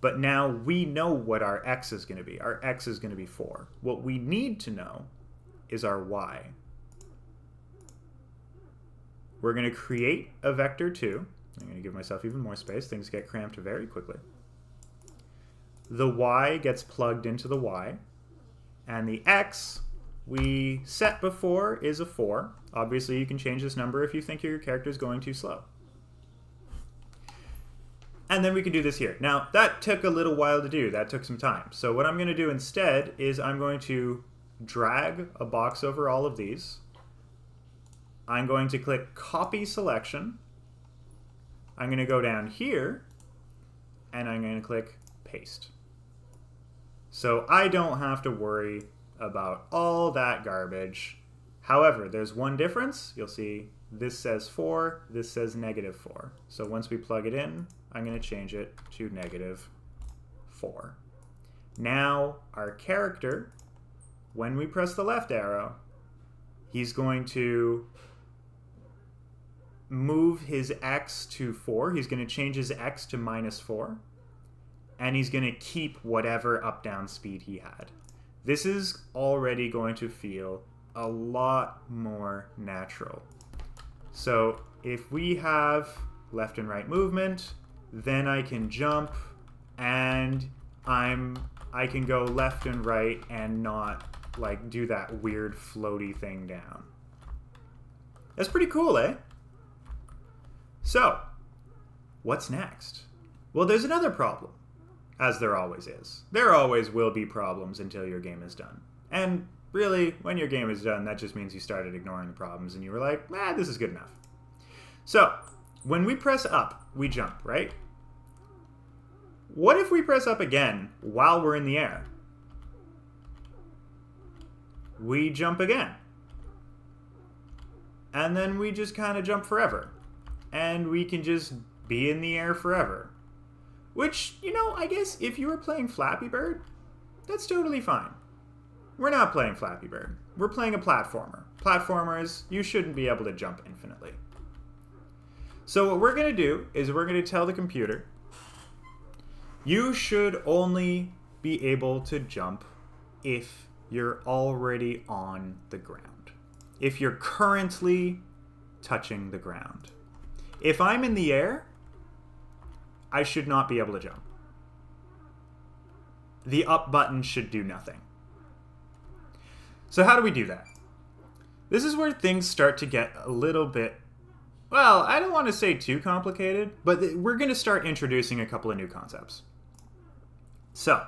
but now we know what our x is going to be. Our x is going to be 4. What we need to know is our y. We're going to create a vector 2. I'm going to give myself even more space. Things get cramped very quickly. The y gets plugged into the y. And the x we set before is a 4. Obviously, you can change this number if you think your character is going too slow. And then we can do this here. Now, that took a little while to do. That took some time. So what I'm going to do instead is I'm going to drag a box over all of these. I'm going to click Copy Selection. I'm going to go down here, and I'm going to click Paste. So I don't have to worry about all that garbage. However, there's one difference. You'll see this says 4, this says -4. So once we plug it in, I'm going to change it to -4. Now, our character, when we press the left arrow, he's going to move his x to 4. He's going to change his x to -4. And he's going to keep whatever up-down speed he had. This is already going to feel a lot more natural. So if we have left and right movement, then I can jump, and I can go left and right and not like do that weird floaty thing down. That's pretty cool, eh? So, what's next? Well, there's another problem. as there always is. There always will be problems until your game is done. And really, when your game is done, that just means you started ignoring the problems and you were like, this is good enough. So, when we press up, we jump, right? What if we press up again while we're in the air? We jump again. And then we just kind of jump forever. And we can just be in the air forever. Which, I guess if you were playing Flappy Bird, that's totally fine. We're not playing Flappy Bird. We're playing a platformer. Platformers, you shouldn't be able to jump infinitely. So what we're going to do is we're going to tell the computer, you should only be able to jump if you're already on the ground. If you're currently touching the ground. If I'm in the air, I should not be able to jump. The up button should do nothing. So how do we do that? This is where things start to get a little bit, well, I don't want to say too complicated, but we're going to start introducing a couple of new concepts. So,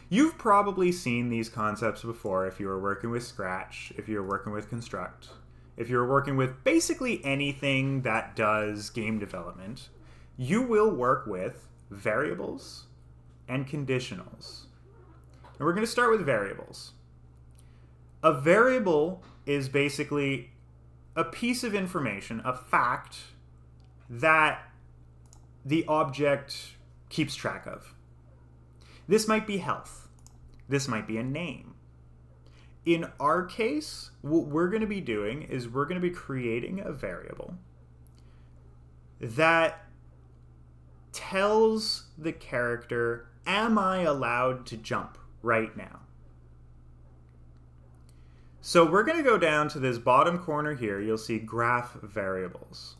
you've probably seen these concepts before if you were working with Scratch, if you're working with Construct, if you're working with basically anything that does game development. You will work with variables and conditionals. And we're going to start with variables. A variable is basically a piece of information, a fact, that the object keeps track of. This might be health. This might be a name. In our case, what we're going to be doing is we're going to be creating a variable that tells the character, am I allowed to jump right now? So we're going to go down to this bottom corner here. You'll see graph variables.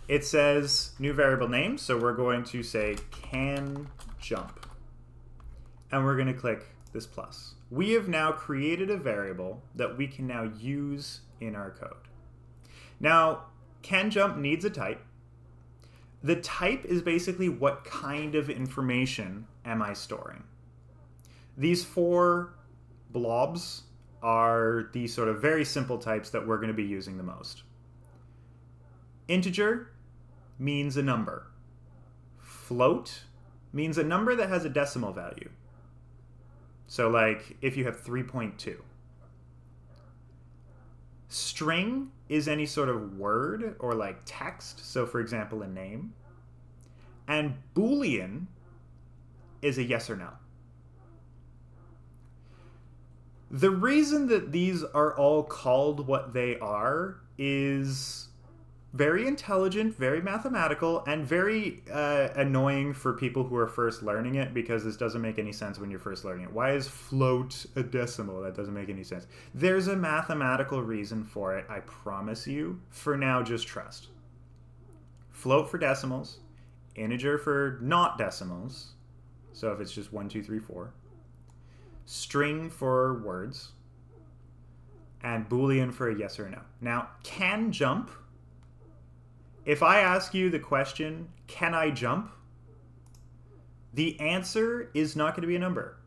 It says new variable name, so we're going to say can jump. And we're going to click this plus. We have now created a variable that we can now use in our code. Now, can jump needs a type. The type is basically what kind of information am I storing. These 4 blobs are the sort of very simple types that we're going to be using the most. Integer means a number. Float means a number that has a decimal value. So like if you have 3.2. String is any sort of word or like text, so for example a name. And Boolean is a yes or no. The reason that these are all called what they are is very intelligent, very mathematical, and very annoying for people who are first learning it, because this doesn't make any sense when you're first learning it. Why is float a decimal? That doesn't make any sense. There's a mathematical reason for it, I promise you. For now, just trust. Float for decimals, integer for not decimals, so if it's just 1, 2, 3, 4, string for words, and Boolean for a yes or a no. Now, can jump, if I ask you the question, can I jump? The answer is not going to be a number.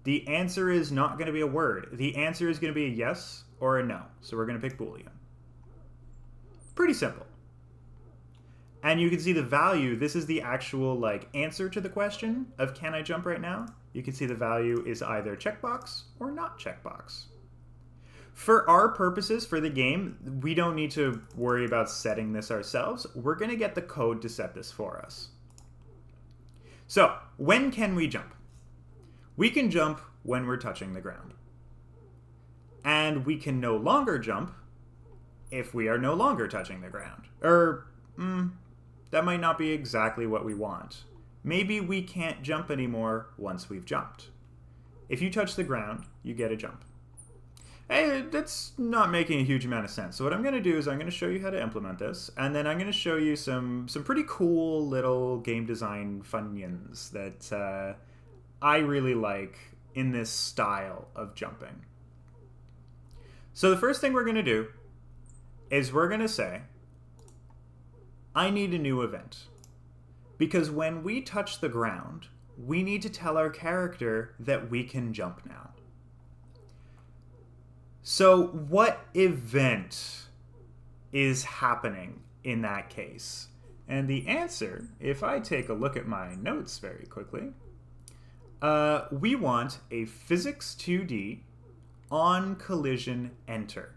The answer is not going to be a word. The answer is going to be a yes or a no. So we're going to pick Boolean. Pretty simple. And you can see the value. This is the actual answer to the question of can I jump right now? You can see the value is either checkbox or not checkbox. For our purposes, for the game, we don't need to worry about setting this ourselves. We're going to get the code to set this for us. So, when can we jump? We can jump when we're touching the ground. And we can no longer jump if we are no longer touching the ground. That might not be exactly what we want. Maybe we can't jump anymore once we've jumped. If you touch the ground, you get a jump. Hey, that's not making a huge amount of sense. So what I'm going to do is I'm going to show you how to implement this, and then I'm going to show you some pretty cool little game design funyuns that I really like in this style of jumping. So the first thing we're going to do is we're going to say, I need a new event. Because when we touch the ground, we need to tell our character that we can jump now. So what event is happening in that case? And the answer, if I take a look at my notes very quickly, we want a physics 2D on collision enter.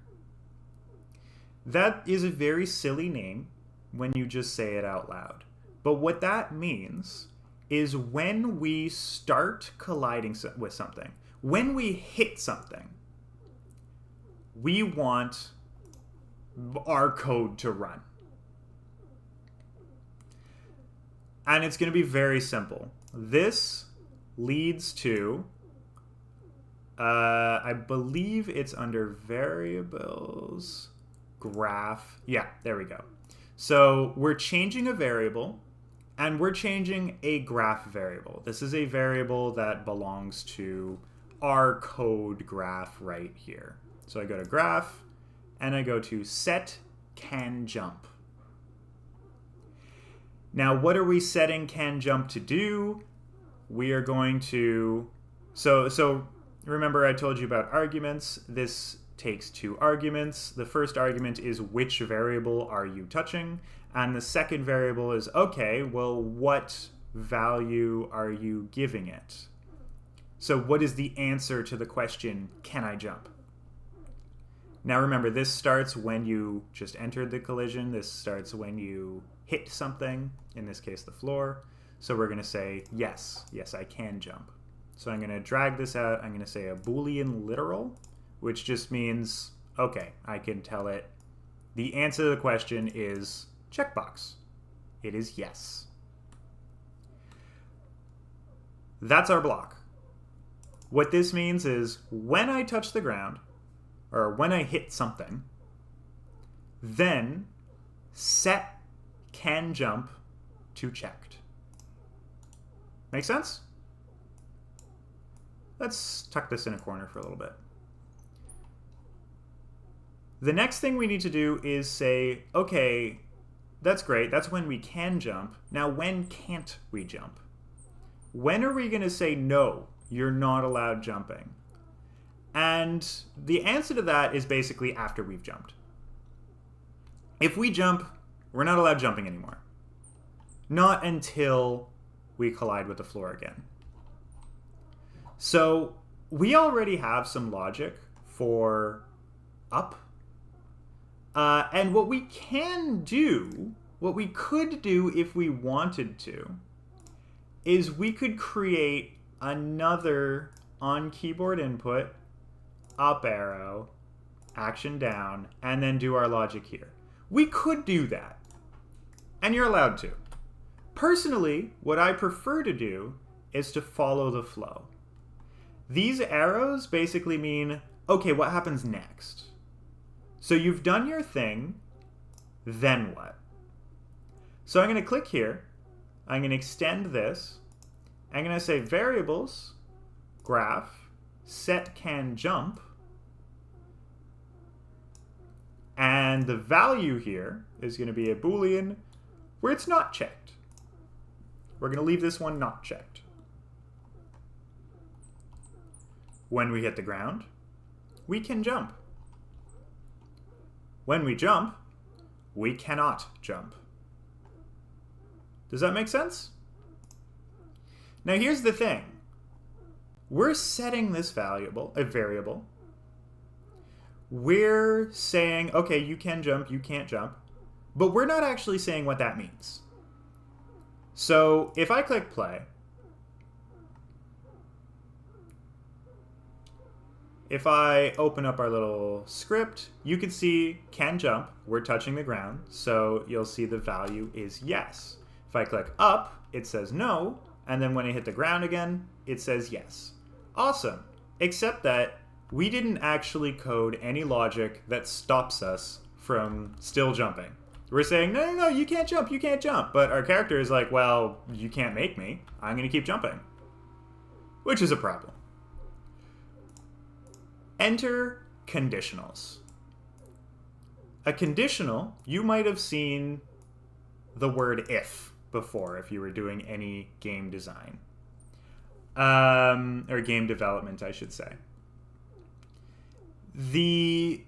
That is a very silly name when you just say it out loud. But what that means is when we start colliding with something, when we hit something, we want our code to run. And it's going to be very simple. This leads to, I believe it's under variables, graph. Yeah, there we go. So we're changing a variable, and we're changing a graph variable. This is a variable that belongs to our code graph right here. So I go to graph, and I go to set can jump. Now, what are we setting can jump to do? We are going to, so remember I told you about arguments. This takes 2 arguments. The first argument is which variable are you touching? And the second variable is, okay, well, what value are you giving it? So what is the answer to the question, can I jump? Now remember, this starts when you just entered the collision. This starts when you hit something, in this case the floor. So we're going to say, yes, I can jump. So I'm going to drag this out. I'm going to say a Boolean literal, which just means, okay, I can tell it the answer to the question is checkbox. It is yes. That's our block. What this means is when I touch the ground, or when I hit something, then set can jump to checked. Make sense? Let's tuck this in a corner for a little bit. The next thing we need to do is say, okay, that's great. That's when we can jump. Now, when can't we jump? When are we going to say, no, you're not allowed jumping? And the answer to that is basically after we've jumped. If we jump, we're not allowed jumping anymore. Not until we collide with the floor again. So we already have some logic for up. And what we can do, what we could do if we wanted to, is we could create another on keyboard input, up arrow, action down, and then do our logic here. We could do that, and you're allowed to. Personally, what I prefer to do is to follow the flow. These arrows basically mean, okay, what happens next? So you've done your thing, then what? So I'm going to click here. I'm going to extend this. I'm going to say variables, graph, set can jump. And the value here is going to be a Boolean where it's not checked. We're going to leave this one not checked. When we hit the ground, we can jump. When we jump, we cannot jump. Does that make sense? Now here's the thing. We're setting this variable. We're saying, okay, you can jump, you can't jump, but we're not actually saying what that means. So if I click play, if I open up our little script, you can see can jump, we're touching the ground, so you'll see the value is yes. If I click up, it says no, and then when I hit the ground again, it says yes. Awesome, except that we didn't actually code any logic that stops us from still jumping. We're saying, no, you can't jump, you can't jump. But our character is like, well, you can't make me. I'm going to keep jumping. Which is a problem. Enter conditionals. A conditional, you might have seen the word if before if you were doing any game design. or game development, I should say. The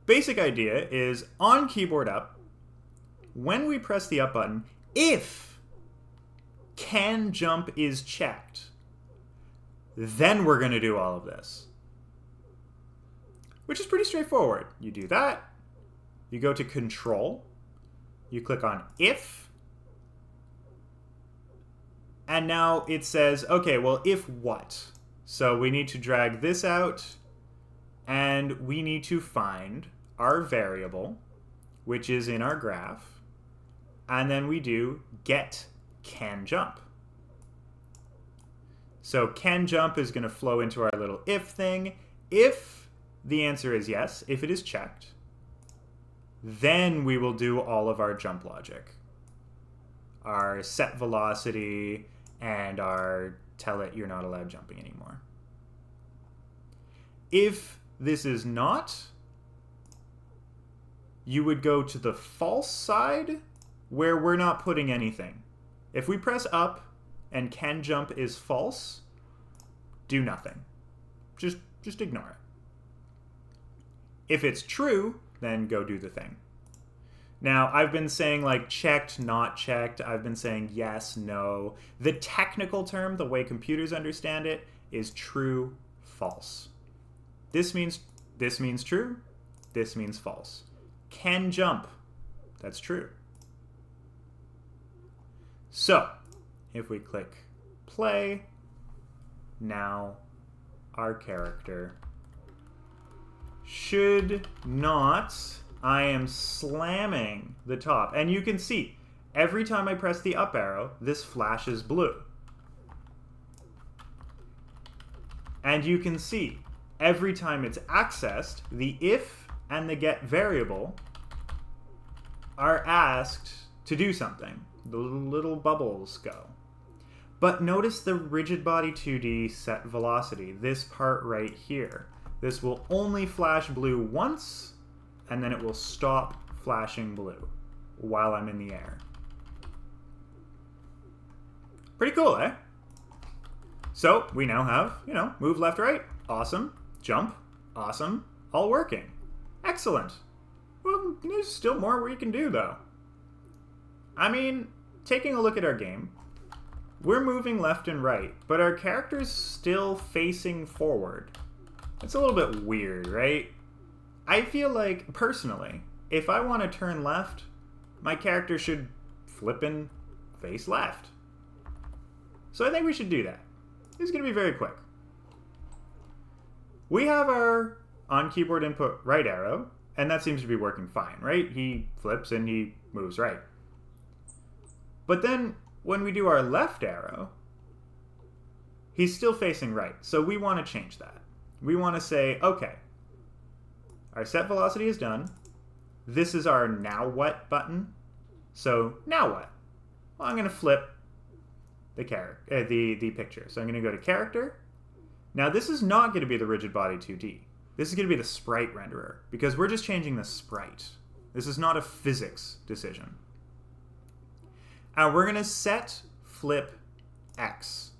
basic idea is on keyboard up, when we press the up button, if can jump is checked, then we're going to do all of this. Which is pretty straightforward. You do that, you go to control, you click on if, and now it says, okay, well, if what? So we need to drag this out, and we need to find our variable, which is in our graph, and then we do get can jump. So can jump is going to flow into our little if thing. If the answer is yes, if it is checked, then we will do all of our jump logic. Our set velocity and our tell it you're not allowed jumping anymore. If this is not, you would go to the false side where we're not putting anything. If we press up and can jump is false, do nothing. Just ignore it. If it's true, then go do the thing. Now, I've been saying like checked, not checked. I've been saying yes, no. The technical term, the way computers understand it, is true, false. This means true, this means false. Can jump, that's true. So, if we click play, now our character should not, I am slamming the top. And you can see, every time I press the up arrow, this flashes blue. And you can see, every time it's accessed, the if and the get variable are asked to do something. The little bubbles go. But notice the RigidBody 2D set velocity, this part right here. This will only flash blue once, and then it will stop flashing blue while I'm in the air. Pretty cool, eh? So we now have, move left, right, awesome. Jump, awesome. All working. Excellent. Well, there's still more we can do, though. I mean, taking a look at our game, we're moving left and right, but our character's still facing forward. It's a little bit weird, right? I feel like, personally, if I want to turn left, my character should flip and face left. So I think we should do that. This is going to be very quick. We have our on-keyboard input right arrow, and that seems to be working fine, right? He flips and he moves right. But then, when we do our left arrow, he's still facing right. So we want to change that. We want to say, okay, our set velocity is done. This is our now what button. So now what? Well, I'm going to flip the picture. So I'm going to go to character. Now this is not going to be the RigidBody 2D. This is going to be the sprite renderer because we're just changing the sprite. This is not a physics decision. And we're going to set flip X.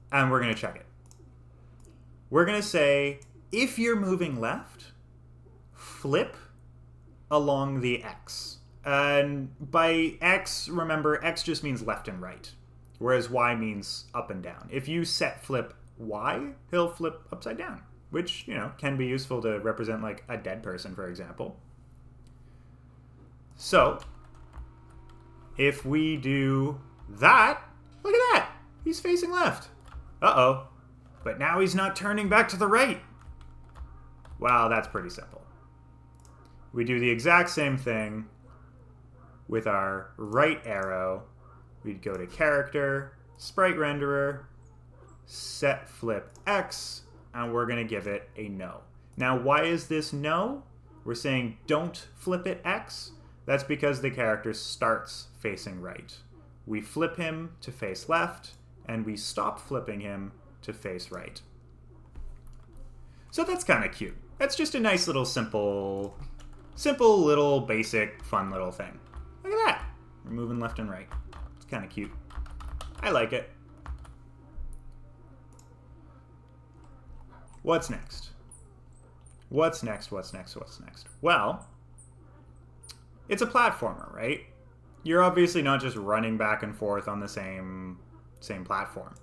And we're going to check it. We're going to say, if you're moving left, flip along the X. And by X, remember, X just means left and right, whereas Y means up and down. If you set flip Y, he'll flip upside down, which, can be useful to represent like a dead person, for example. So, if we do that, look at that, he's facing left. Uh-oh, but now he's not turning back to the right. Wow, that's pretty simple. We do the exact same thing with our right arrow. We'd go to character, sprite renderer, set flip X, and we're going to give it a no. Now, why is this no? We're saying don't flip it X. That's because the character starts facing right. We flip him to face left, and we stop flipping him to face right. So that's kind of cute. That's just a nice little simple little basic fun little thing. Look at that. We're moving left and right. It's kind of cute. I like it. What's next? What's next? What's next? What's next? Well, it's a platformer, right? You're obviously not just running back and forth on the same platform.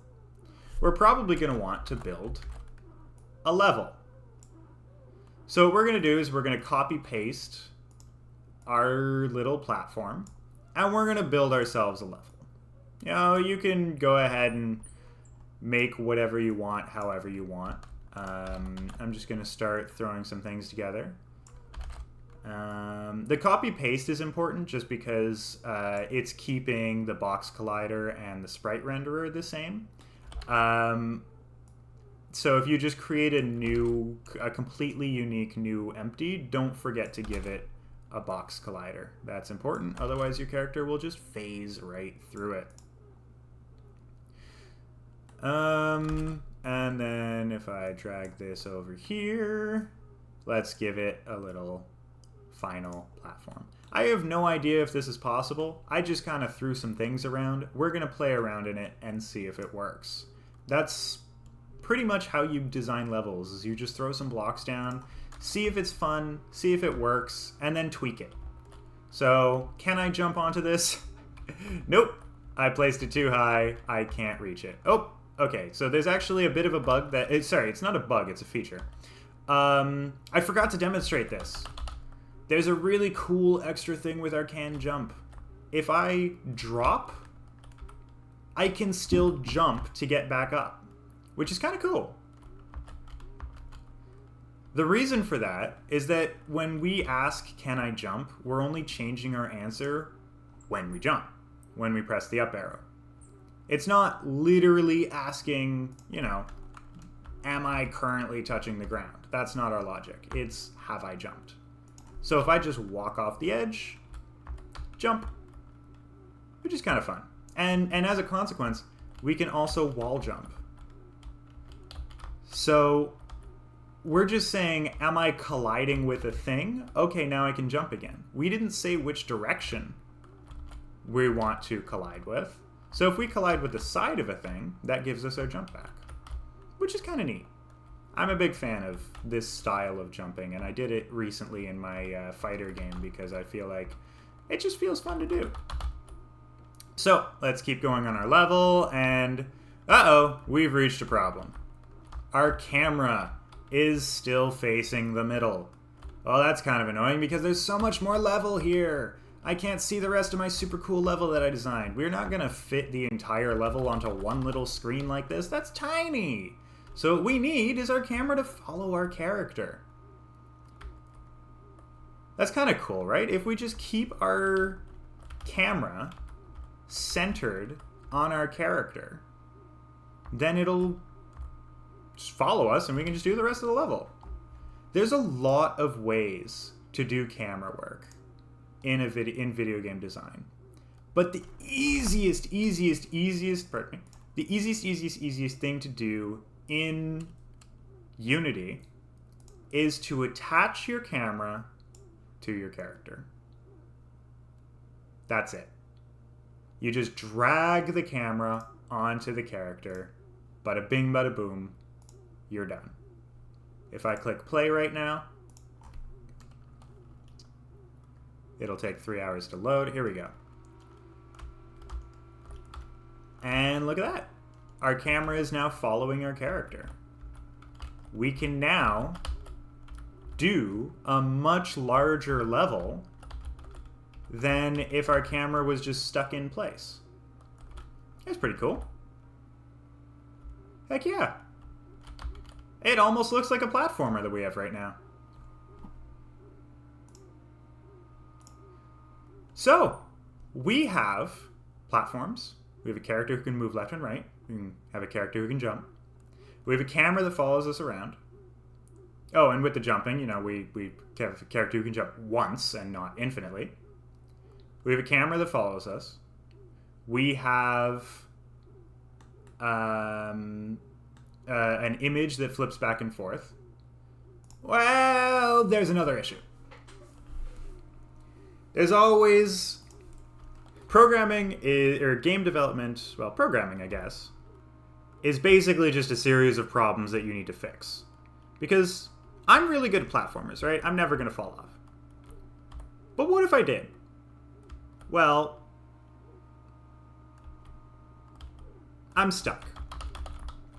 We're probably going to want to build a level. So what we're going to do is we're going to copy paste our little platform, and we're going to build ourselves a level. You know, you can go ahead and make whatever you want, however you want. I'm just going to start throwing some things together. The copy paste is important just because it's keeping the box collider and the sprite renderer the same. So if you just create a completely unique new empty, don't forget to give it a box collider. That's important, otherwise your character will just phase right through it. And then if I drag this over here, let's give it a little final platform. I have no idea if this is possible. I just kind of threw some things around. We're going to play around in it and see if it works. That's pretty much how you design levels, is you just throw some blocks down, see if it's fun, see if it works, and then tweak it. So, can I jump onto this? Nope. I placed it too high. I can't reach it. Oh, okay. So there's actually a bit of a bug that... sorry, it's not a bug. It's a feature. I forgot to demonstrate this. There's a really cool extra thing with our can jump. If I drop, I can still jump to get back up, which is kind of cool. The reason for that is that when we ask, can I jump, we're only changing our answer when we jump, when we press the up arrow. It's not literally asking, you know, am I currently touching the ground? That's not our logic. It's, have I jumped? So if I just walk off the edge, jump, which is kind of fun. And as a consequence, we can also wall jump. So we're just saying, am I colliding with a thing? Okay, now I can jump again. We didn't say which direction we want to collide with. So if we collide with the side of a thing, that gives us our jump back, which is kind of neat. I'm a big fan of this style of jumping, and I did it recently in my fighter game because I feel like it just feels fun to do. So let's keep going on our level, and uh-oh, we've reached a problem. Our camera is still facing the middle. Well, that's kind of annoying because there's so much more level here. I can't see the rest of my super cool level that I designed. We're not going to fit the entire level onto one little screen like this. That's tiny. So what we need is our camera to follow our character. That's kind of cool, right? If we just keep our camera centered on our character, then it'll just follow us and we can just do the rest of the level. There's a lot of ways to do camera work in video game design. But the easiest thing to do in Unity is to attach your camera to your character. That's it. You just drag the camera onto the character, bada bing, bada boom, you're done. If I click play right now, it'll take 3 hours to load. Here we go. And look at that. Our camera is now following our character. We can now do a much larger level than if our camera was just stuck in place. That's pretty cool. Heck yeah. It almost looks like a platformer that we have right now. So, we have platforms. We have a character who can move left and right. We can have a character who can jump. We have a camera that follows us around. Oh, and with the jumping, you know, we have a character who can jump once and not infinitely. We have a camera that follows us. We have an image that flips back and forth. Well, there's another issue. There's always Programming is, or game development, well, programming, I guess, is basically just a series of problems that you need to fix. Because I'm really good at platformers, right? I'm never going to fall off. But what if I did? Well, I'm stuck.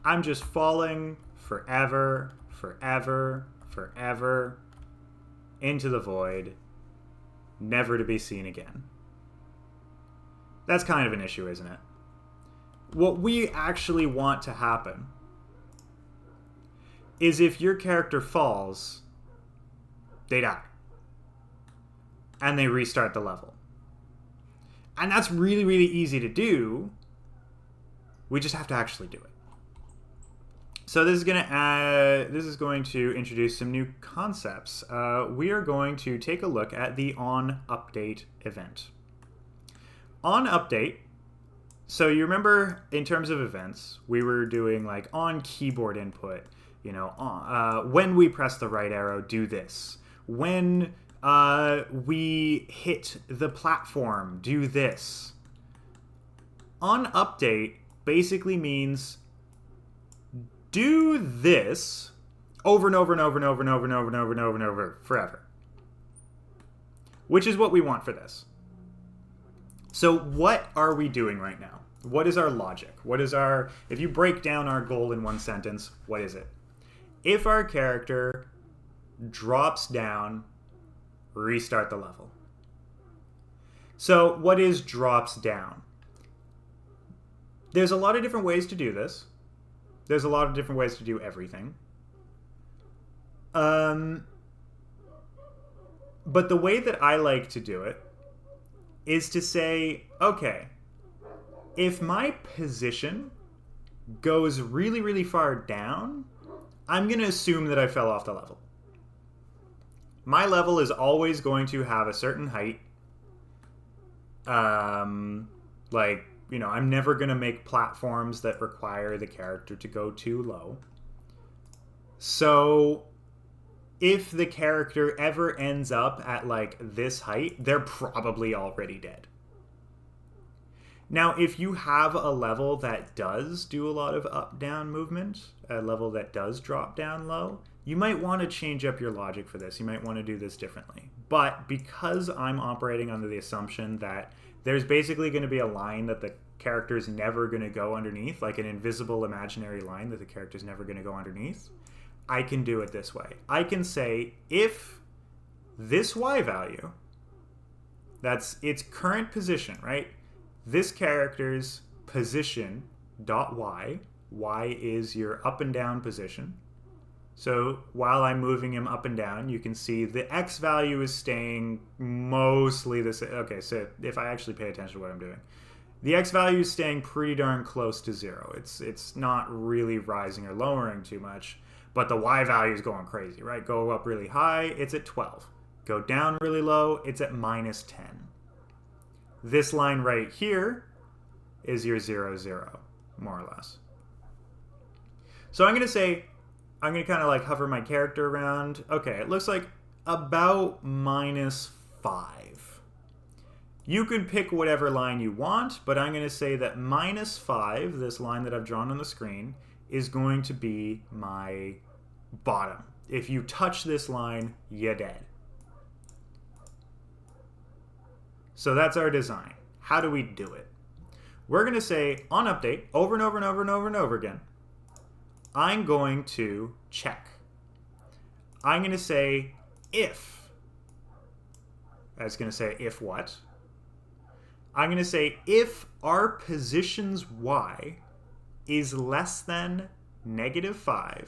I'm just falling forever, forever, forever into the void, never to be seen again. That's kind of an issue, isn't it? What we actually want to happen is if your character falls, they die. And they restart the level. And that's really, really easy to do. We just have to actually do it. So this is going to introduce some new concepts. We are going to take a look at the onUpdate event. OnUpdate. So you remember in terms of events, we were doing like on keyboard input, you know, when we press the right arrow, do this. When we hit the platform, do this. OnUpdate basically means do this over and over and over and over and over and over and over and over and over forever. Which is what we want for this. So what are we doing right now? What is our logic? What is our, if you break down our goal in one sentence, what is it? If our character drops down, restart the level. So what is drops down? There's a lot of different ways to do this. There's a lot of different ways to do everything. But the way that I like to do it is to say, okay, if my position goes really, really far down, I'm going to assume that I fell off the level. My level is always going to have a certain height. Like, you know, I'm never going to make platforms that require the character to go too low. So if the character ever ends up at like this height, they're probably already dead. Now, if you have a level that does do a lot of up-down movement, a level that does drop down low, you might want to change up your logic for this. You might want to do this differently. But because I'm operating under the assumption that there's basically going to be a line that the character's never going to go underneath, like an invisible imaginary line that the character's never going to go underneath, I can do it this way. I can say if this Y value, that's its current position, right? This character's position dot Y, Y is your up and down position. So while I'm moving him up and down, you can see the X value is staying mostly the same. Okay, so if I actually pay attention to what I'm doing, the X value is staying pretty darn close to 0. It's not really rising or lowering too much, but the Y value is going crazy, right? Go up really high, it's at 12. Go down really low, it's at minus 10. This line right here is your 0, 0, more or less. So I'm going to say, I'm going to kind of like hover my character around. Okay, it looks like about minus 5. You can pick whatever line you want, but I'm going to say that minus 5, this line that I've drawn on the screen, is going to be my bottom. If you touch this line, you're dead. So that's our design. How do we do it? We're going to say on update over and over and over and over and over again. I'm going to check. I'm going to say if. I was going to say if what? I'm going to say if our position's Y is less than -5,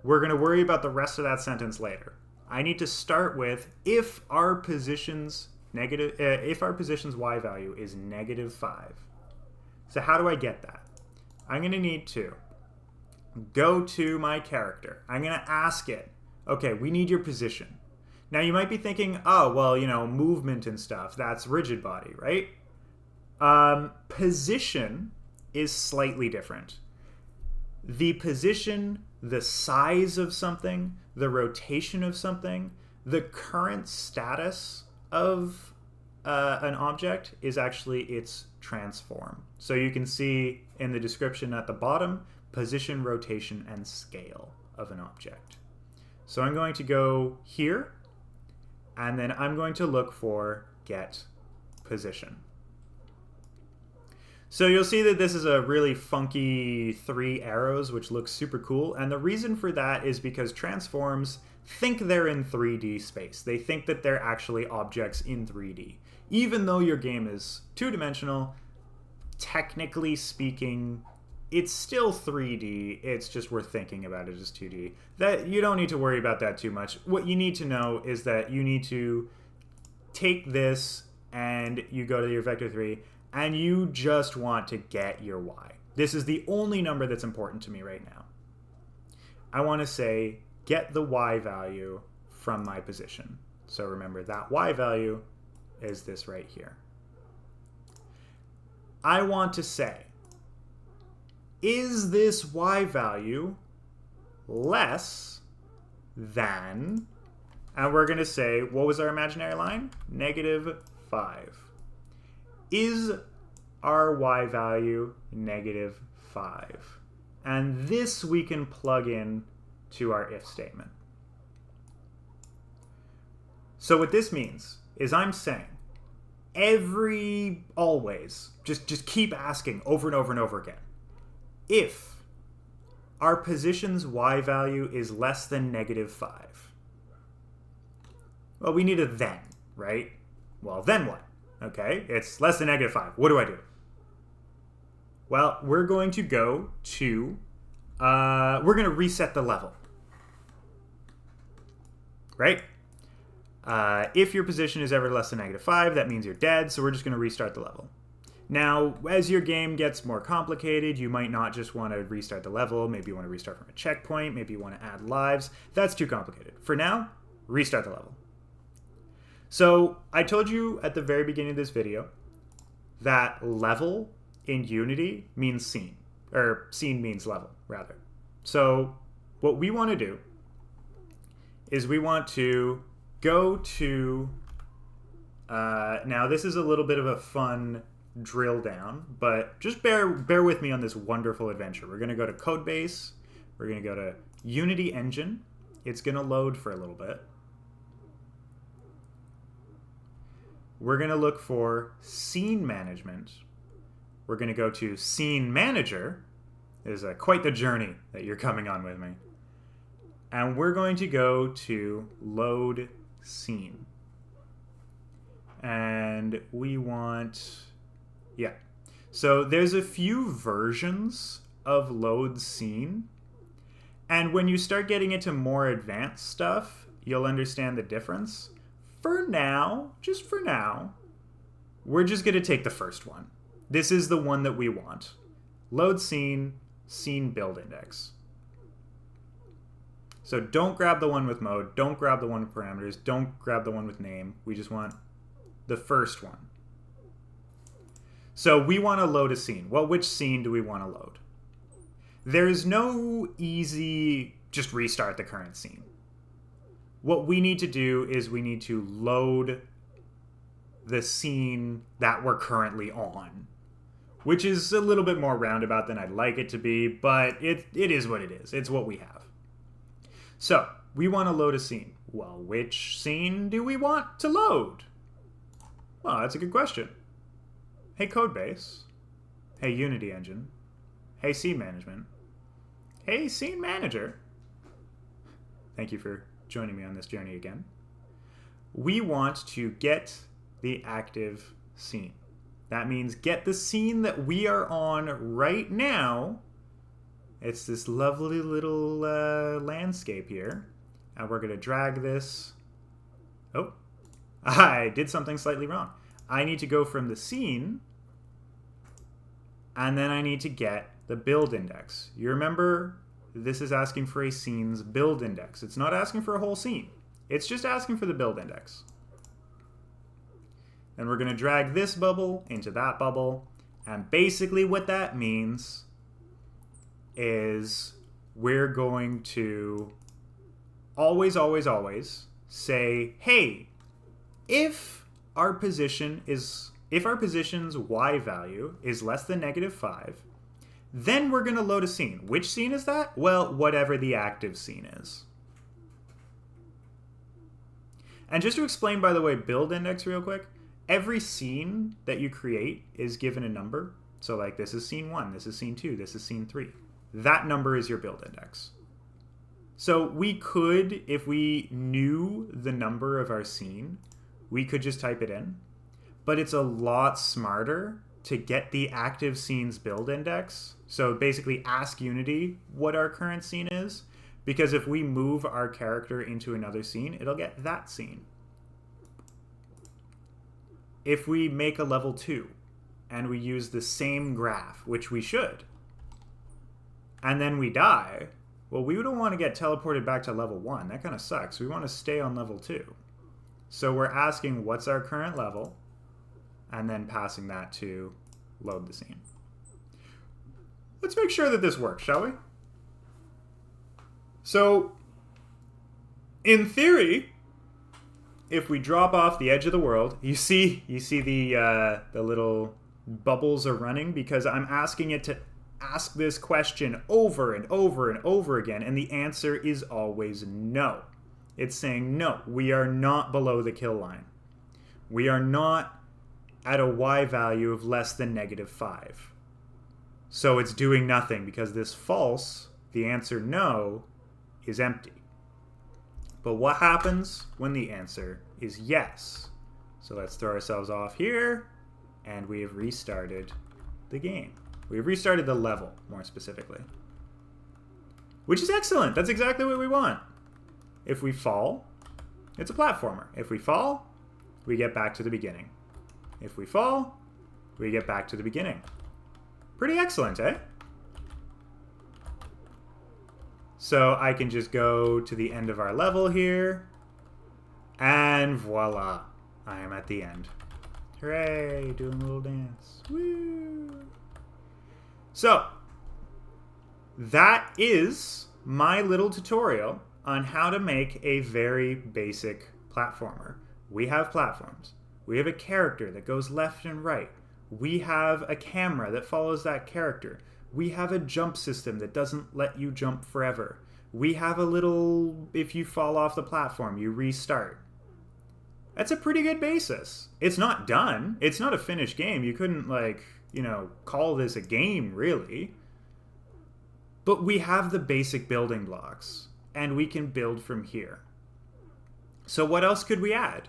we're going to worry about the rest of that sentence later. I need to start with if our position's Y value is -5. So how do I get that? I'm going to need to go to my character. I'm going to ask it, okay, we need your position. Now you might be thinking, oh, well, you know, movement and stuff, that's RigidBody, right? Position is slightly different. The position, the size of something, the rotation of something, the current status of an object is actually its transform. So you can see in the description at the bottom, position, rotation, and scale of an object. So I'm going to go here, and then I'm going to look for get position. So you'll see that this is a really funky 3 arrows, which looks super cool. And the reason for that is because transforms think they're in 3D space. They think that they're actually objects in 3D. Even though your game is 2-dimensional, technically speaking, it's still 3D. It's just we're thinking about it as 2D. That you don't need to worry about that too much. What you need to know is that you need to take this and you go to your vector 3 and you just want to get your y. This is the only number that's important to me right now. I want to say get the y value from my position. So remember that y value is this right here. I want to say, is this y value less than, and we're going to say, what was our imaginary line? -5. Is our y value -5? And this we can plug in to our if statement. So what this means is I'm saying always, just keep asking over and over and over again. If our position's y value is less than -5, well, we need a then, right? Well, then what? Okay, it's less than -5. What do I do? Well, we're going to go to, we're going to reset the level, right? If your position is ever less than -5, that means you're dead, so we're just going to restart the level. Now, as your game gets more complicated, you might not just want to restart the level. Maybe you want to restart from a checkpoint. Maybe you want to add lives. That's too complicated. For now, restart the level. So I told you at the very beginning of this video that level in Unity means scene, or scene means level, rather. So what we want to do is we want to go to, now this is a little bit of a fun drill down, but just bear with me on this wonderful adventure. We're going to go to Codebase. We're going to go to Unity Engine. It's going to load for a little bit. We're going to look for Scene Management. We're going to go to Scene Manager. It is quite the journey that you're coming on with me. And we're going to go to Load Scene. And we want, yeah. So there's a few versions of Load Scene. And when you start getting into more advanced stuff, you'll understand the difference. For now, just for now, we're just going to take the first one. This is the one that we want. Load Scene, Scene Build Index. So don't grab the one with mode, don't grab the one with parameters, don't grab the one with name. We just want the first one. So we want to load a scene. Well, which scene do we want to load? There's no easy, just restart the current scene. What we need to do is we need to load the scene that we're currently on, which is a little bit more roundabout than I'd like it to be, but it is what it is. It's what we have. So we want to load a scene. Well, which scene do we want to load? Well, that's a good question. Hey, Codebase. Hey, Unity Engine. Hey, Scene Management. Hey, Scene Manager. Thank you for joining me on this journey again. We want to get the active scene. That means get the scene that we are on right now. It's this lovely little landscape here. And we're going to drag this. Oh, I did something slightly wrong. I need to go from the scene, and then I need to get the build index. You remember, this is asking for a scene's build index. It's not asking for a whole scene. It's just asking for the build index. And we're going to drag this bubble into that bubble. And basically what that means is we're going to always, always, always say, hey, if our position is, if our position's y value is less than -5, then we're going to load a scene. Which scene is that? Well, whatever the active scene is. And just to explain, by the way, build index real quick, every scene that you create is given a number. So like this is scene 1, this is scene 2, this is scene 3. That number is your build index. So we could, if we knew the number of our scene, we could just type it in. But it's a lot smarter to get the active scene's build index. So basically ask Unity what our current scene is, because if we move our character into another scene, it'll get that scene. If we make a level 2 and we use the same graph, which we should, and then we die, well, we don't want to get teleported back to level 1. That kind of sucks. We want to stay on level 2. So we're asking what's our current level, and then passing that to load the scene. Let's make sure that this works, shall we? So, in theory, if we drop off the edge of the world, you see the little bubbles are running because I'm asking it to ask this question over and over and over again, and the answer is always no. It's saying no, we are not below the kill line. We are not at a y value of less than -5. So it's doing nothing because this false, the answer no, is empty. But what happens when the answer is yes? So let's throw ourselves off here, and we have restarted the game. We've restarted the level, more specifically. Which is excellent. That's exactly what we want. If we fall, it's a platformer. If we fall, we get back to the beginning. If we fall, we get back to the beginning. Pretty excellent, eh? So I can just go to the end of our level here, and voila, I am at the end. Hooray, doing a little dance. Woo! So, that is my little tutorial on how to make a very basic platformer. We have platforms. We have a character that goes left and right. We have a camera that follows that character. We have a jump system that doesn't let you jump forever. We have a little, if you fall off the platform, you restart. That's a pretty good basis. It's not done. It's not a finished game. You couldn't, like, you know, call this a game, really. But we have the basic building blocks, and we can build from here. So what else could we add?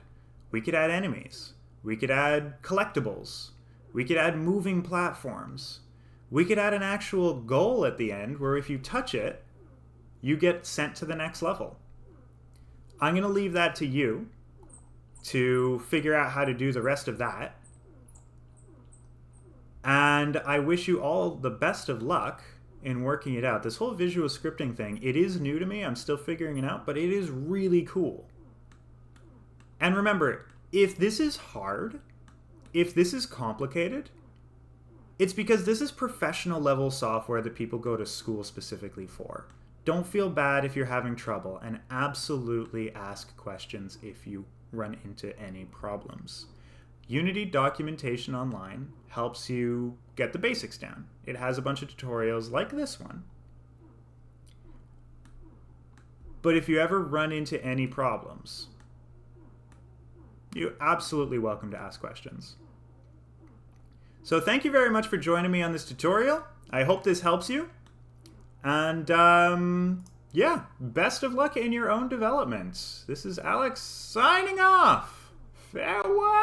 We could add enemies. We could add collectibles. We could add moving platforms. We could add an actual goal at the end where if you touch it, you get sent to the next level. I'm going to leave that to you to figure out how to do the rest of that. And I wish you all the best of luck in working it out. This whole visual scripting thing, it is new to me. I'm still figuring it out, but it is really cool. And remember, if this is hard, if this is complicated, it's because this is professional level software that people go to school specifically for. Don't feel bad if you're having trouble, and absolutely ask questions if you run into any problems. Unity documentation online helps you get the basics down. It has a bunch of tutorials like this one. But if you ever run into any problems, you're absolutely welcome to ask questions. So thank you very much for joining me on this tutorial. I hope this helps you. And yeah, best of luck in your own development. This is Alex signing off. Farewell.